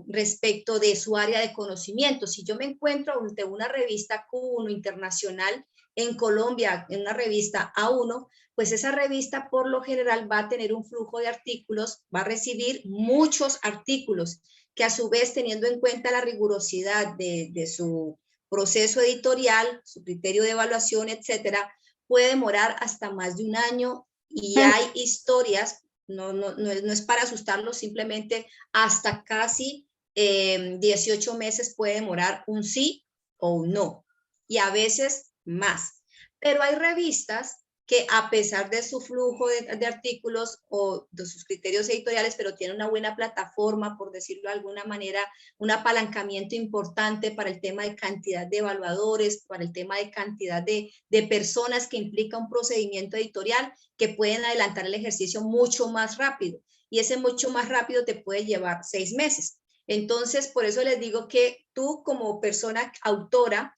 respecto de su área de conocimiento. Si yo me encuentro ante una revista Q1 internacional en Colombia, en una revista A1, pues esa revista por lo general va a tener un flujo de artículos, va a recibir muchos artículos, que a su vez, teniendo en cuenta la rigurosidad de su proceso editorial, su criterio de evaluación, etcétera, puede demorar hasta más de un año, y hay historias, no es para asustarlos, simplemente hasta casi 18 meses puede demorar un sí o un no, y a veces más. Pero hay revistas que, a pesar de su flujo de artículos o de sus criterios editoriales, pero tiene una buena plataforma, por decirlo de alguna manera, un apalancamiento importante para el tema de cantidad de evaluadores, para el tema de cantidad de personas que implica un procedimiento editorial, que pueden adelantar el ejercicio mucho más rápido. Y ese mucho más rápido te puede llevar 6 meses. Entonces, por eso les digo que tú, como persona autora,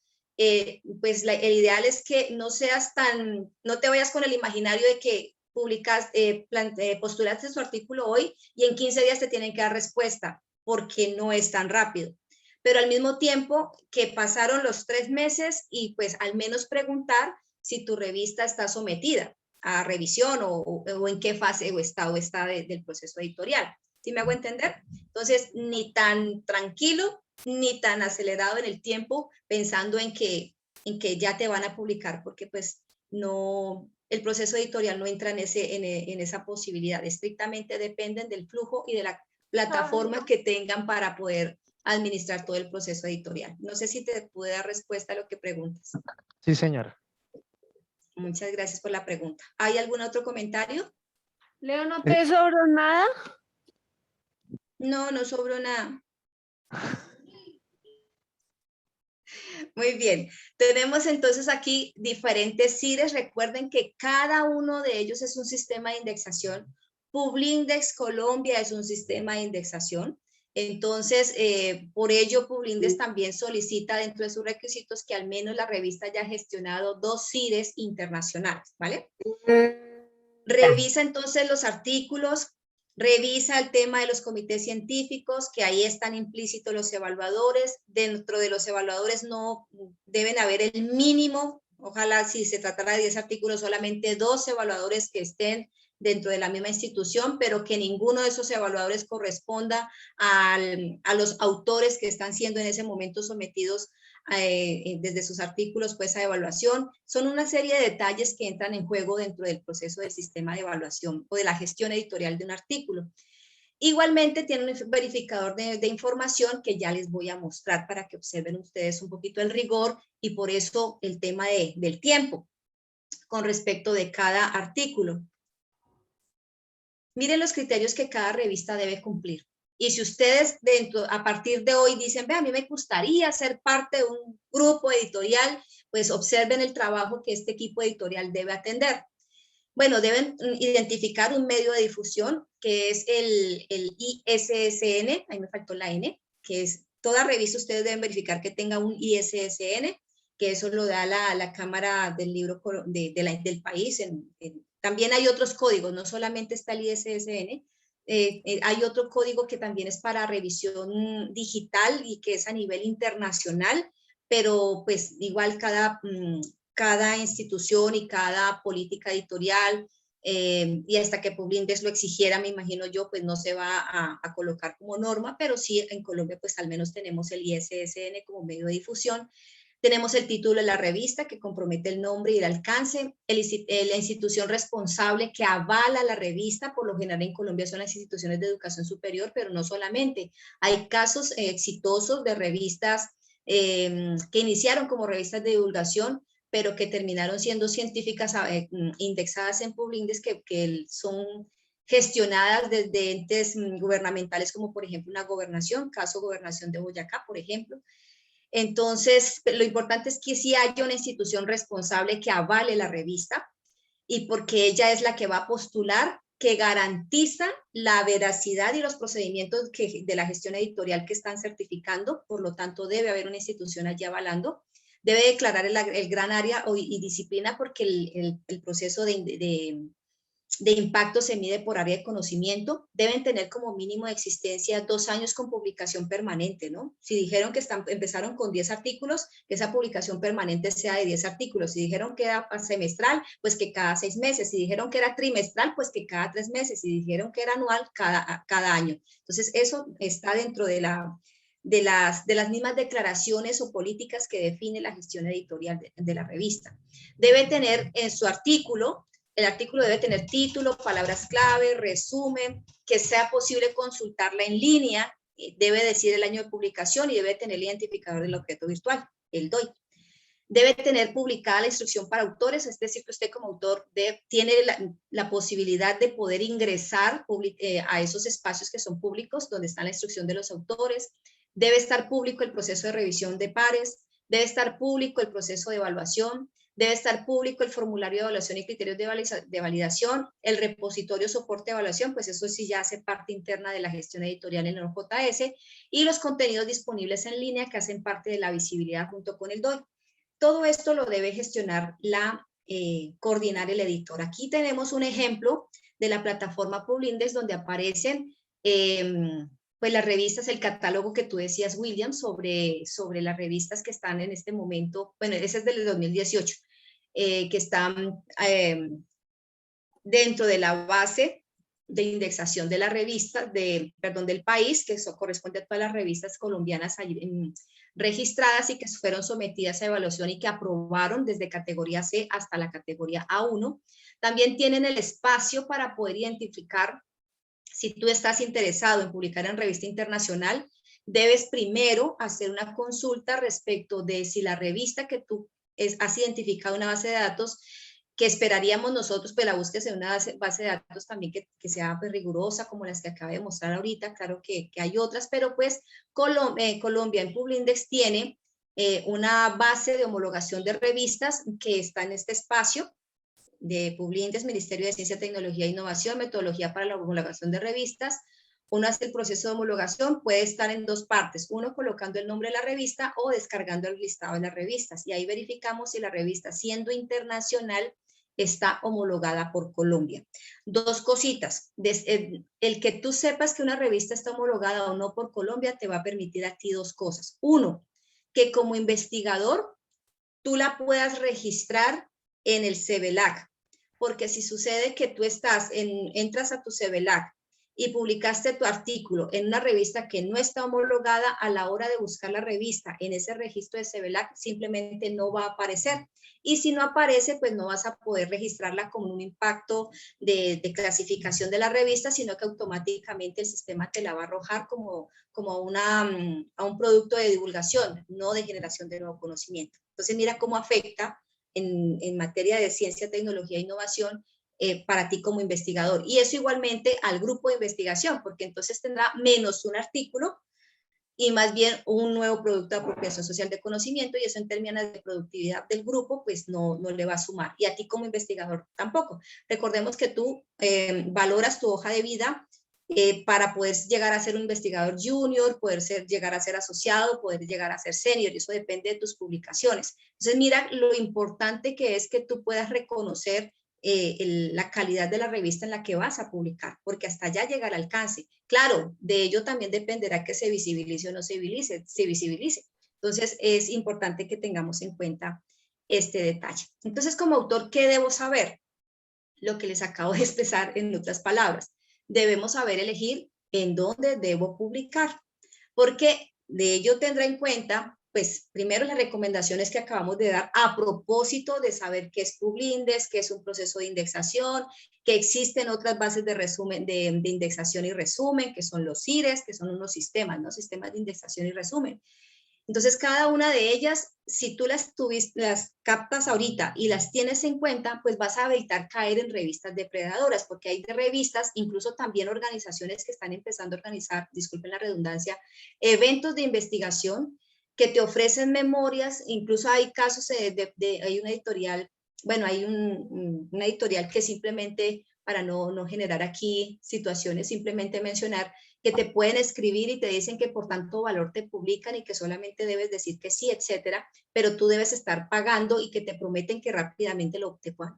pues el ideal es que no te vayas con el imaginario de que postulaste su artículo hoy y en 15 días te tienen que dar respuesta, porque no es tan rápido. Pero al mismo tiempo que pasaron los 3 meses, y pues al menos preguntar si tu revista está sometida a revisión o en qué fase o estado está del proceso editorial. ¿Sí me hago entender? Entonces, ni tan tranquilo ni tan acelerado en el tiempo pensando en que ya te van a publicar, porque pues no, el proceso editorial no entra en esa posibilidad. Estrictamente dependen del flujo y de la plataforma que tengan para poder administrar todo el proceso editorial. No sé si te pude dar respuesta a lo que preguntas. Sí, señora. Muchas gracias por la pregunta. ¿Hay algún otro comentario? Leo, ¿no te sobró nada? No, no sobró nada. Muy bien, tenemos entonces aquí diferentes CIRES. Recuerden que cada uno de ellos es un sistema de indexación. Publindex Colombia es un sistema de indexación. Entonces, por ello, Publindex también solicita dentro de sus requisitos que al menos la revista haya gestionado 2 CIRES internacionales, ¿vale? Revisa entonces los artículos, revisa el tema de los comités científicos, que ahí están implícitos los evaluadores. Dentro de los evaluadores no deben haber el mínimo, ojalá si se tratara de 10 artículos, solamente 2 evaluadores que estén dentro de la misma institución, pero que ninguno de esos evaluadores corresponda a los autores que están siendo en ese momento sometidos desde sus artículos pues a evaluación. Son una serie de detalles que entran en juego dentro del proceso del sistema de evaluación o de la gestión editorial de un artículo. Igualmente tiene un verificador de información que ya les voy a mostrar para que observen ustedes un poquito el rigor y por eso el tema del tiempo con respecto de cada artículo. Miren los criterios que cada revista debe cumplir. Y si ustedes a partir de hoy dicen, ve, a mí me gustaría ser parte de un grupo editorial, pues observen el trabajo que este equipo editorial debe atender. Bueno, deben identificar un medio de difusión, que es el ISSN, ahí me faltó la N, que es, toda revista ustedes deben verificar que tenga un ISSN, que eso lo da la Cámara del Libro del país. También hay otros códigos, no solamente está el ISSN, hay otro código que también es para revisión digital y que es a nivel internacional, pero pues igual cada institución y cada política editorial, y hasta que Publindex lo exigiera, me imagino yo, pues no se va a colocar como norma, pero sí en Colombia pues al menos tenemos el ISSN como medio de difusión. Tenemos el título de la revista que compromete el nombre y el alcance, la institución responsable que avala la revista, por lo general en Colombia son las instituciones de educación superior, pero no solamente. Hay casos exitosos de revistas que iniciaron como revistas de divulgación, pero que terminaron siendo científicas indexadas en Publindex, que son gestionadas desde entes gubernamentales como por ejemplo una gobernación, caso Gobernación de Boyacá, por ejemplo. Entonces, lo importante es que sí haya una institución responsable que avale la revista y porque ella es la que va a postular, que garantiza la veracidad y los procedimientos de la gestión editorial que están certificando, por lo tanto debe haber una institución allí avalando. Debe declarar el gran área y disciplina porque el proceso de impacto se mide por área de conocimiento. Deben tener como mínimo de existencia 2 años con publicación permanente, ¿no? Si dijeron que empezaron con 10 artículos, que esa publicación permanente sea de 10 artículos. Si dijeron que era semestral, pues que cada 6 meses. Si dijeron que era trimestral, pues que cada 3 meses. Si dijeron que era anual, cada año. Entonces, eso está dentro de las mismas declaraciones o políticas que define la gestión editorial de la revista. Debe tener en su artículo, el artículo debe tener título, palabras clave, resumen, que sea posible consultarla en línea, debe decir el año de publicación y debe tener el identificador del objeto virtual, el DOI. Debe tener publicada la instrucción para autores, es decir, que usted como autor tiene la posibilidad de poder ingresar a esos espacios que son públicos, donde está la instrucción de los autores. Debe estar público el proceso de revisión de pares, debe estar público el proceso de evaluación, debe estar público el formulario de evaluación y criterios de validación, el repositorio soporte de evaluación, pues eso sí ya hace parte interna de la gestión editorial en el OJS, y los contenidos disponibles en línea que hacen parte de la visibilidad junto con el DOI. Todo esto lo debe gestionar coordinar el editor. Aquí tenemos un ejemplo de la plataforma Publindex donde aparecen pues las revistas, el catálogo que tú decías, William, sobre las revistas que están en este momento. Bueno, ese es del 2018, que están dentro de la base de indexación de la revista, del país, que eso corresponde a todas las revistas colombianas registradas y que fueron sometidas a evaluación y que aprobaron desde categoría C hasta la categoría A1. También tienen el espacio para poder identificar si tú estás interesado en publicar en revista internacional. Debes primero hacer una consulta respecto de si la revista que tú has identificado una base de datos, que esperaríamos nosotros, pues la búsqueda de una base de datos también que sea pues, rigurosa, como las que acabo de mostrar ahorita. Claro que hay otras, pero pues Colombia en Publindex tiene una base de homologación de revistas que está en este espacio de Publindex, Ministerio de Ciencia, Tecnología e Innovación, metodología para la homologación de revistas. Uno hace el proceso de homologación, puede estar en 2 partes, uno colocando el nombre de la revista o descargando el listado de las revistas, y ahí verificamos si la revista, siendo internacional, está homologada por Colombia. 2 cositas, el que tú sepas que una revista está homologada o no por Colombia te va a permitir a ti 2 cosas. Uno, que como investigador tú la puedas registrar en el CBLAC, porque si sucede que tú entras a tu CBLAC y publicaste tu artículo en una revista que no está homologada, a la hora de buscar la revista en ese registro de CEVELAC simplemente no va a aparecer. Y si no aparece, pues no vas a poder registrarla como un impacto de clasificación de la revista, sino que automáticamente el sistema te la va a arrojar como a un producto de divulgación, no de generación de nuevo conocimiento. Entonces mira cómo afecta en materia de ciencia, tecnología e innovación para ti como investigador. Y eso igualmente al grupo de investigación, porque entonces tendrá menos un artículo y más bien un nuevo producto de apropiación social de conocimiento, y eso en términos de productividad del grupo, pues no le va a sumar. Y a ti como investigador tampoco. Recordemos que tú valoras tu hoja de vida para poder llegar a ser un investigador junior, llegar a ser asociado, poder llegar a ser senior, y eso depende de tus publicaciones. Entonces mira lo importante que es que tú puedas reconocer la calidad de la revista en la que vas a publicar, porque hasta allá llega el alcance. Claro, de ello también dependerá que se visibilice o no se visibilice. Entonces es importante que tengamos en cuenta este detalle. Entonces, como autor, ¿qué debo saber? Lo que les acabo de expresar en otras palabras. Debemos saber elegir en dónde debo publicar, porque de ello tendrá en cuenta, pues, primero las recomendaciones que acabamos de dar a propósito de saber qué es Publindex, qué es un proceso de indexación, que existen otras bases de resumen, de indexación y resumen, que son los CIRES, que son unos sistemas, ¿no? Sistemas de indexación y resumen. Entonces, cada una de ellas, si tú las captas ahorita y las tienes en cuenta, pues vas a evitar caer en revistas depredadoras, porque hay de revistas, incluso también organizaciones que están empezando a organizar, disculpen la redundancia, eventos de investigación que te ofrecen memorias. Incluso hay casos hay una editorial, bueno, hay una editorial que simplemente, para no generar aquí situaciones, simplemente mencionar que te pueden escribir y te dicen que por tanto valor te publican y que solamente debes decir que sí, etcétera, pero tú debes estar pagando, y que te prometen que rápidamente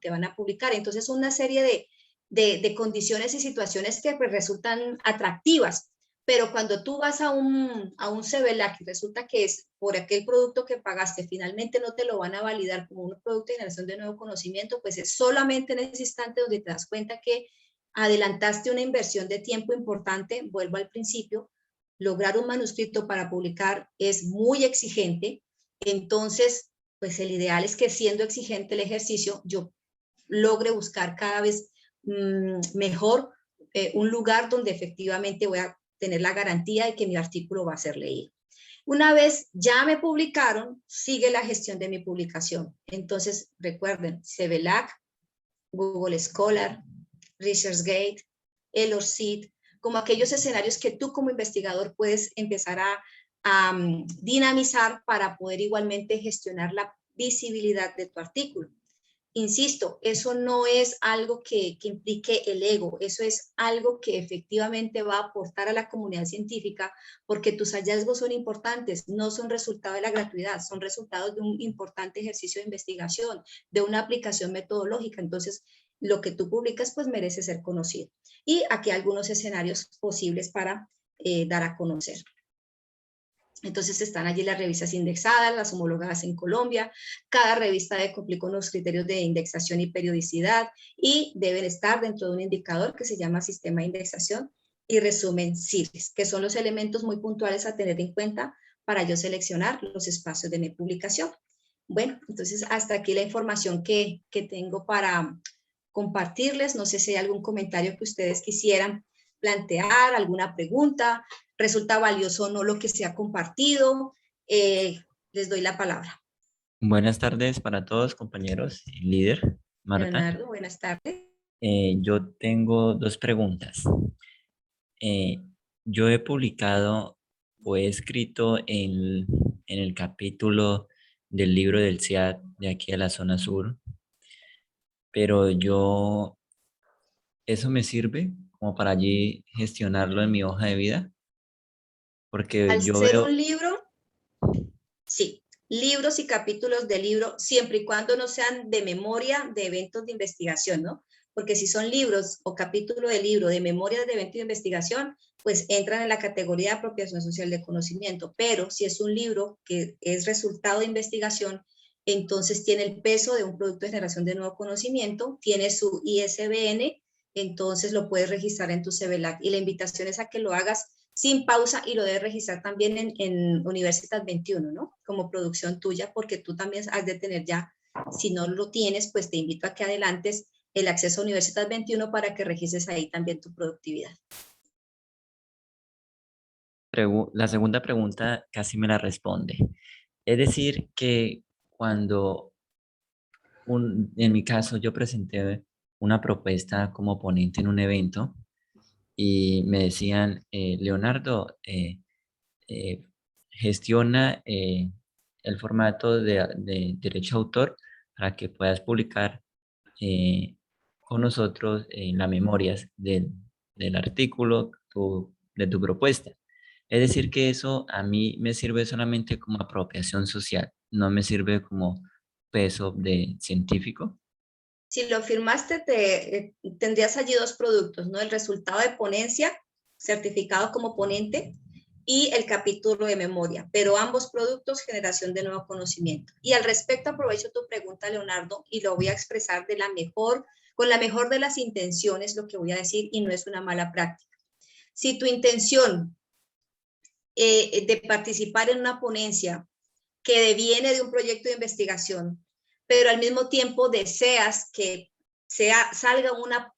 te van a publicar. Entonces, una serie de condiciones y situaciones que pues resultan atractivas, pero cuando tú vas a un CEVELAC y resulta que es por aquel producto que pagaste, finalmente no te lo van a validar como un producto de generación de nuevo conocimiento, pues es solamente en ese instante donde te das cuenta que adelantaste una inversión de tiempo importante. Vuelvo al principio, lograr un manuscrito para publicar es muy exigente. Entonces, pues el ideal es que, siendo exigente el ejercicio, yo logre buscar cada vez mejor un lugar donde efectivamente voy a tener la garantía de que mi artículo va a ser leído. Una vez ya me publicaron, sigue la gestión de mi publicación. Entonces, recuerden, CEVELAC, Google Scholar, ResearchGate, ELORCIT, como aquellos escenarios que tú como investigador puedes empezar a dinamizar para poder igualmente gestionar la visibilidad de tu artículo. Insisto, eso no es algo que implique el ego, eso es algo que efectivamente va a aportar a la comunidad científica, porque tus hallazgos son importantes, no son resultado de la gratuidad, son resultados de un importante ejercicio de investigación, de una aplicación metodológica. Entonces, lo que tú publicas pues merece ser conocido. Y aquí algunos escenarios posibles para dar a conocer. Entonces están allí las revistas indexadas, las homologadas en Colombia. Cada revista debe cumplir con los criterios de indexación y periodicidad, y deben estar dentro de un indicador que se llama Sistema de Indexación y Resumen CIRES, que son los elementos muy puntuales a tener en cuenta para yo seleccionar los espacios de mi publicación. Bueno, entonces hasta aquí la información que tengo para compartirles. No sé si hay algún comentario que ustedes quisieran plantear, alguna pregunta, resulta valioso o no lo que se ha compartido. Les doy la palabra. Buenas tardes para todos, compañeros y líder, Marta. Leonardo, buenas tardes. Yo tengo dos preguntas. Yo he publicado o he escrito en el capítulo del libro del CIAD de aquí a la zona sur, pero ¿eso me sirve como para allí gestionarlo en mi hoja de vida? Porque Al yo ser veo... un libro, sí, libros y capítulos de libro, siempre y cuando no sean de memoria de eventos de investigación, ¿no? Porque si son libros o capítulo de libro de memorias de eventos de investigación, pues entran en la categoría de apropiación social de conocimiento. Pero si es un libro que es resultado de investigación, entonces tiene el peso de un producto de generación de nuevo conocimiento, tiene su ISBN entonces lo puedes registrar en tu CBLAC. Y la invitación es a que lo hagas sin pausa y lo debes registrar también en Universitas 21, ¿no? Como producción tuya, porque tú también has de tener ya, si no lo tienes, pues te invito a que adelantes el acceso a Universitas 21 para que registres ahí también tu productividad. La segunda pregunta casi me la responde. Es decir, que cuando en mi caso yo presenté una propuesta como ponente en un evento y me decían, Leonardo, gestiona el formato de derecho de autor para que puedas publicar con nosotros las memorias del artículo de tu propuesta. Es decir, que eso a mí me sirve solamente como apropiación social, no me sirve como peso de científico. Si lo firmaste, tendrías allí dos productos, ¿no? El resultado de ponencia, certificado como ponente, y el capítulo de memoria, pero ambos productos, generación de nuevo conocimiento. Y al respecto, aprovecho tu pregunta, Leonardo, y lo voy a expresar con la mejor de las intenciones, lo que voy a decir, y no es una mala práctica. Si tu intención de participar en una ponencia que deviene de un proyecto de investigación, pero al mismo tiempo deseas que salga una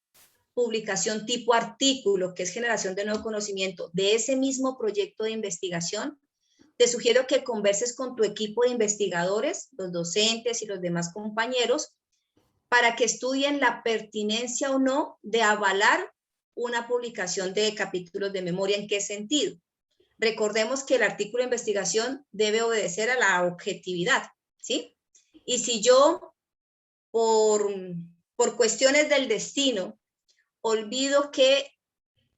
publicación tipo artículo, que es generación de nuevo conocimiento, de ese mismo proyecto de investigación, te sugiero que converses con tu equipo de investigadores, los docentes y los demás compañeros, para que estudien la pertinencia o no de avalar una publicación de capítulos de memoria. ¿En qué sentido? Recordemos que el artículo de investigación debe obedecer a la objetividad, ¿sí? Y si yo, por cuestiones del destino, olvido que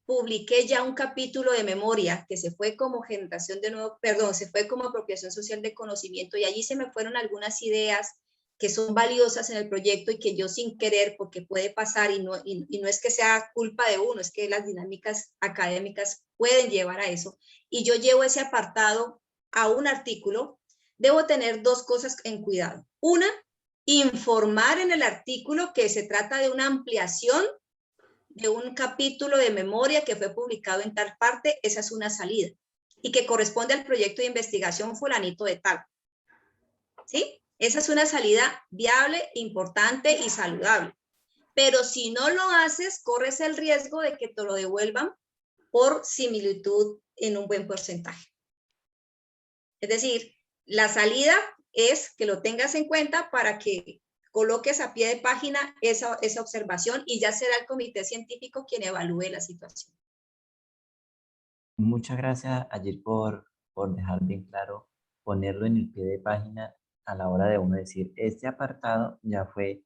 publiqué ya un capítulo de memoria que se fue como generación de nuevo, perdón, se fue como apropiación social de conocimiento, y allí se me fueron algunas ideas que son valiosas en el proyecto y que yo sin querer, porque puede pasar y no es que sea culpa de uno, es que las dinámicas académicas pueden llevar a eso, y yo llevo ese apartado a un artículo, debo tener dos cosas en cuidado. Una, informar en el artículo que se trata de una ampliación de un capítulo de memoria que fue publicado en tal parte, esa es una salida, y que corresponde al proyecto de investigación fulanito de tal. ¿Sí? Esa es una salida viable, importante y saludable. Pero si no lo haces, corres el riesgo de que te lo devuelvan por similitud en un buen porcentaje. Es decir, la salida es que lo tengas en cuenta para que coloques a pie de página esa observación, y ya será el comité científico quien evalúe la situación. Muchas gracias, Ayer, por dejar bien claro, ponerlo en el pie de página a la hora de uno decir, este apartado ya fue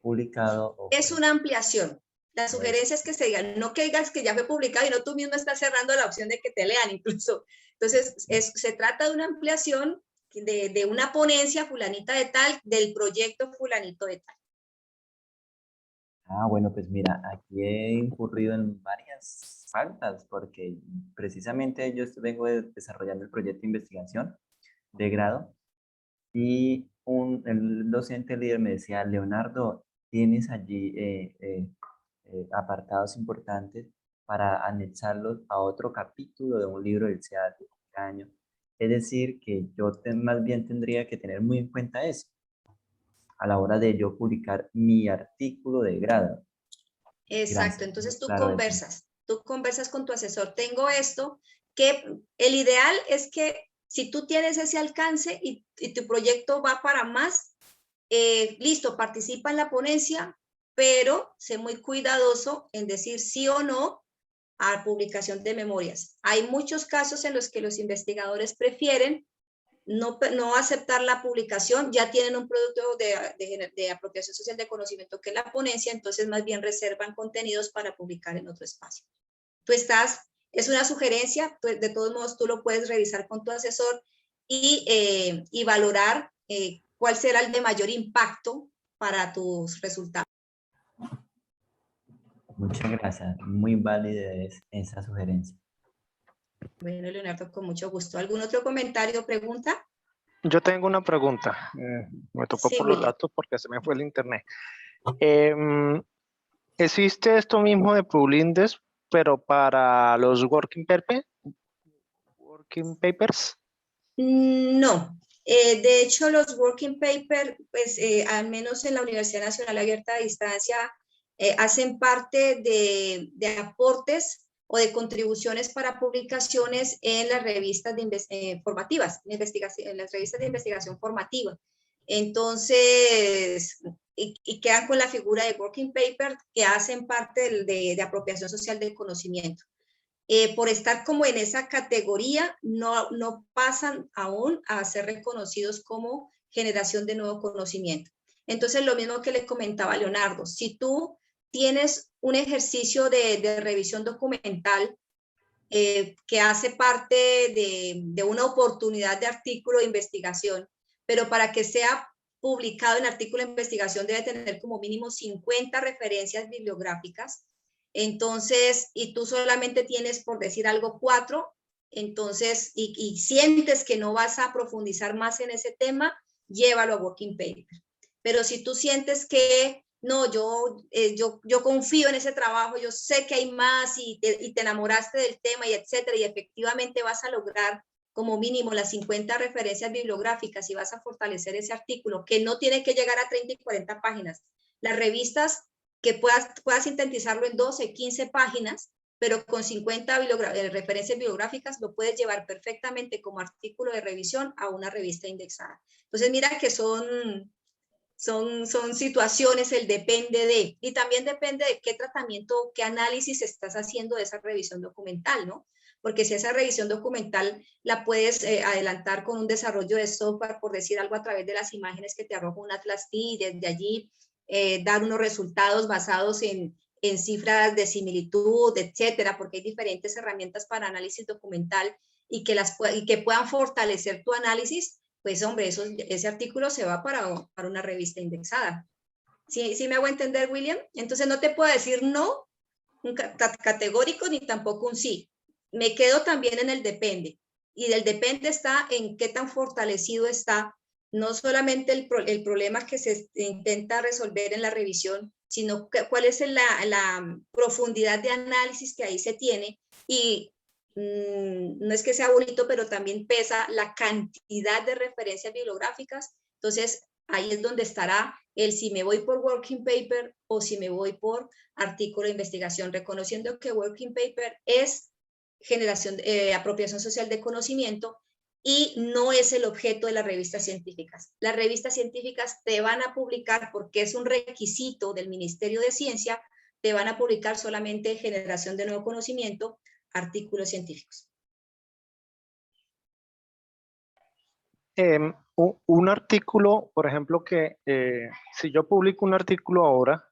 publicado. Es una ampliación. La sugerencia es que se digan, no que digas que ya fue publicado y no tú mismo estás cerrando la opción de que te lean incluso. Entonces, se trata de una ampliación de una ponencia fulanita de tal, del proyecto fulanito de tal. Ah, bueno, pues mira, aquí he incurrido en varias faltas porque precisamente yo vengo desarrollando el proyecto de investigación de grado y el docente líder me decía, Leonardo, tienes allí apartados importantes para anexarlos a otro capítulo de un libro del SEAD de este año. Es decir, que yo más bien tendría que tener muy en cuenta eso a la hora de yo publicar mi artículo de grado. Exacto, entonces tú conversas con tu asesor. Tengo esto, que el ideal es que si tú tienes ese alcance y tu proyecto va para más, listo, participa en la ponencia, pero sé muy cuidadoso en decir sí o no a publicación de memorias. Hay muchos casos en los que los investigadores prefieren no aceptar la publicación, ya tienen un producto de apropiación social de conocimiento que es la ponencia, entonces más bien reservan contenidos para publicar en otro espacio. Es una sugerencia, de todos modos tú lo puedes revisar con tu asesor y valorar cuál será el de mayor impacto para tus resultados. Muchas gracias, muy válida esa sugerencia. Bueno, Leonardo, con mucho gusto. ¿Algún otro comentario o pregunta? Yo tengo una pregunta. Me tocó Sí, por los William. datos porque se me fue el internet. ¿Existe esto mismo de Publindex, pero para los working papers? No. De hecho, los working paper, pues al menos en la Universidad Nacional Abierta a Distancia, hacen parte de aportes o de contribuciones para publicaciones en las revistas formativas, en las revistas de investigación formativa. Entonces, y quedan con la figura de working paper que hacen parte de apropiación social del conocimiento. Por estar como en esa categoría, no pasan aún a ser reconocidos como generación de nuevo conocimiento. Entonces, lo mismo que le comentaba a Leonardo, si tú tienes un ejercicio de revisión documental que hace parte de una oportunidad de artículo de investigación, pero para que sea publicado en artículo de investigación debe tener como mínimo 50 referencias bibliográficas. Entonces, y tú solamente tienes, por decir algo, 4, entonces, y sientes que no vas a profundizar más en ese tema, llévalo a working paper. Pero si tú sientes que no, yo confío en ese trabajo, yo sé que hay más y te enamoraste del tema y etcétera, y efectivamente vas a lograr como mínimo las 50 referencias bibliográficas y vas a fortalecer ese artículo, que no tiene que llegar a 30 y 40 páginas. Las revistas que puedas sintetizarlo en 12, 15 páginas, pero con 50 referencias bibliográficas lo puedes llevar perfectamente como artículo de revisión a una revista indexada. Entonces mira que son situaciones, el depende de, y también depende de qué tratamiento, qué análisis estás haciendo de esa revisión documental, ¿no? Porque si esa revisión documental la puedes adelantar con un desarrollo de software, por decir algo, a través de las imágenes que te arroja un Atlas T, y desde allí dar unos resultados basados en cifras de similitud, etcétera, porque hay diferentes herramientas para análisis documental y que puedan fortalecer tu análisis, pues hombre, ese artículo se va para una revista indexada. ¿Sí me hago entender, William? Entonces no te puedo decir no, un categórico, ni tampoco un sí. Me quedo también en el depende. Y del depende está en qué tan fortalecido está no solamente el problema que se intenta resolver en la revisión, sino cuál es la profundidad de análisis que ahí se tiene, y no es que sea bonito, pero también pesa la cantidad de referencias bibliográficas. Entonces, ahí es donde estará el si me voy por working paper o si me voy por artículo de investigación, reconociendo que working paper es apropiación social de conocimiento y no es el objeto de las revistas científicas. Las revistas científicas te van a publicar, porque es un requisito del Ministerio de Ciencia, te van a publicar solamente generación de nuevo conocimiento, artículos científicos. Un artículo, por ejemplo, que si yo publico un artículo ahora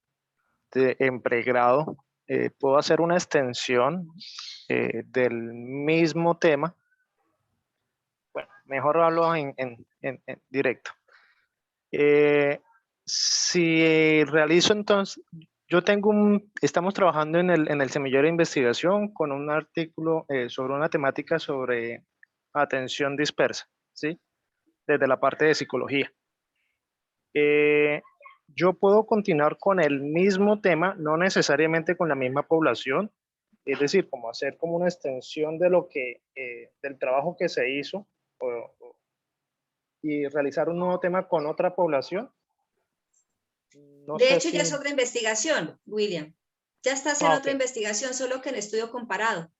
en pregrado, puedo hacer una extensión del mismo tema. Bueno, mejor hablo en directo. Si realizo entonces, estamos trabajando en el semillero de investigación con un artículo sobre una temática sobre atención dispersa, ¿sí? Desde la parte de psicología. Yo puedo continuar con el mismo tema, no necesariamente con la misma población, es decir, como hacer como una extensión de del trabajo que se hizo y realizar un nuevo tema con otra población. No de sé hecho, ya es otra investigación, William. Ya está haciendo otra investigación, solo que en estudio comparado.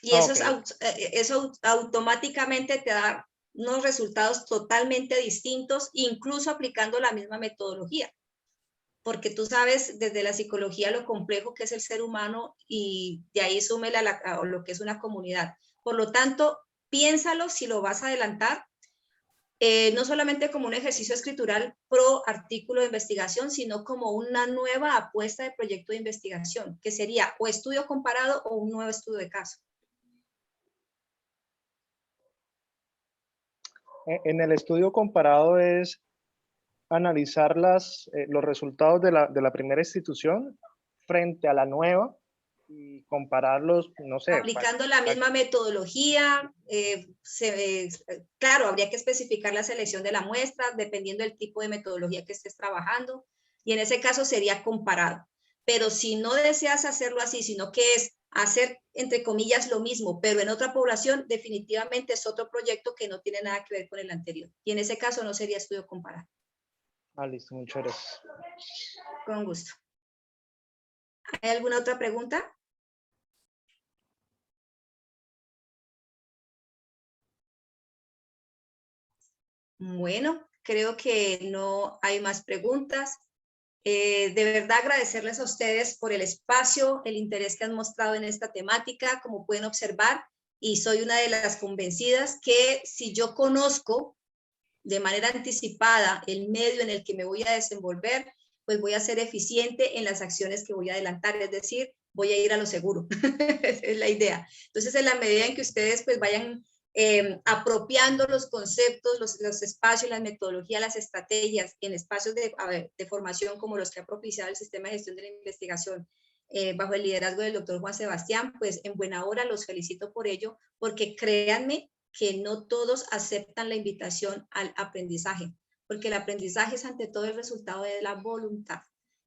Y eso automáticamente te da unos resultados totalmente distintos, incluso aplicando la misma metodología. Porque tú sabes desde la psicología lo complejo que es el ser humano, y de ahí súmela a lo que es una comunidad. Por lo tanto, piénsalo si lo vas a adelantar, no solamente como un ejercicio escritural pro artículo de investigación, sino como una nueva apuesta de proyecto de investigación, que sería o estudio comparado o un nuevo estudio de caso. En el estudio comparado es analizar los resultados de la primera institución frente a la nueva y compararlos, no sé. Aplicando la misma metodología, claro, habría que especificar la selección de la muestra, dependiendo del tipo de metodología que estés trabajando. y en ese caso sería comparado. Pero si no deseas hacerlo así, sino que es hacer, entre comillas, lo mismo, pero en otra población, definitivamente es otro proyecto que no tiene nada que ver con el anterior. Y en ese caso no sería estudio comparado. Ah, listo, muchas gracias. Con gusto. ¿Hay alguna otra pregunta? Bueno, creo que no hay más preguntas. De verdad agradecerles a ustedes por el espacio, el interés que han mostrado en esta temática, como pueden observar, y soy una de las convencidas que si yo conozco de manera anticipada el medio en el que me voy a desenvolver, pues voy a ser eficiente en las acciones que voy a adelantar, es decir, voy a ir a lo seguro. Esa es la idea. Entonces, en la medida en que ustedes pues vayan apropiando los conceptos, los espacios, las metodologías, las estrategias en espacios de formación como los que ha propiciado el Sistema de Gestión de la Investigación bajo el liderazgo del doctor Juan Sebastián, pues en buena hora los felicito por ello, porque créanme que no todos aceptan la invitación al aprendizaje, porque el aprendizaje es ante todo el resultado de la voluntad.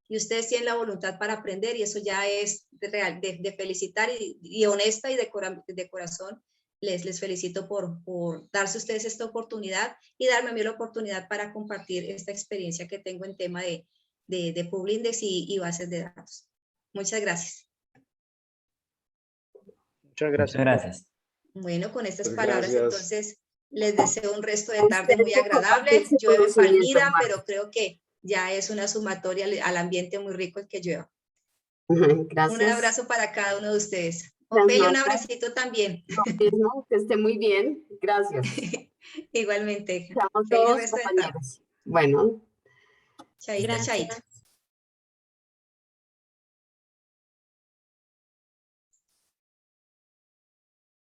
Y ustedes tienen la voluntad para aprender y eso ya es de felicitar y honesta y de corazón. Les felicito por darse ustedes esta oportunidad y darme a mí la oportunidad para compartir esta experiencia que tengo en tema de Publindex y bases de datos. Muchas gracias. Muchas gracias. Muchas gracias. Bueno, con estas Pues palabras gracias. entonces les deseo un resto de tarde muy agradable. Llueve en Palmira, pero creo que ya es una sumatoria al ambiente muy rico el que llueva. Gracias. Un abrazo para cada uno de ustedes. Gracias, Ofelia, un Marta. abracito también. Lo mismo, que esté muy bien. Gracias. Igualmente. Estamos Feliz todos resto de tarde. compañeros. Bueno. Chaito, Gracias. chaito.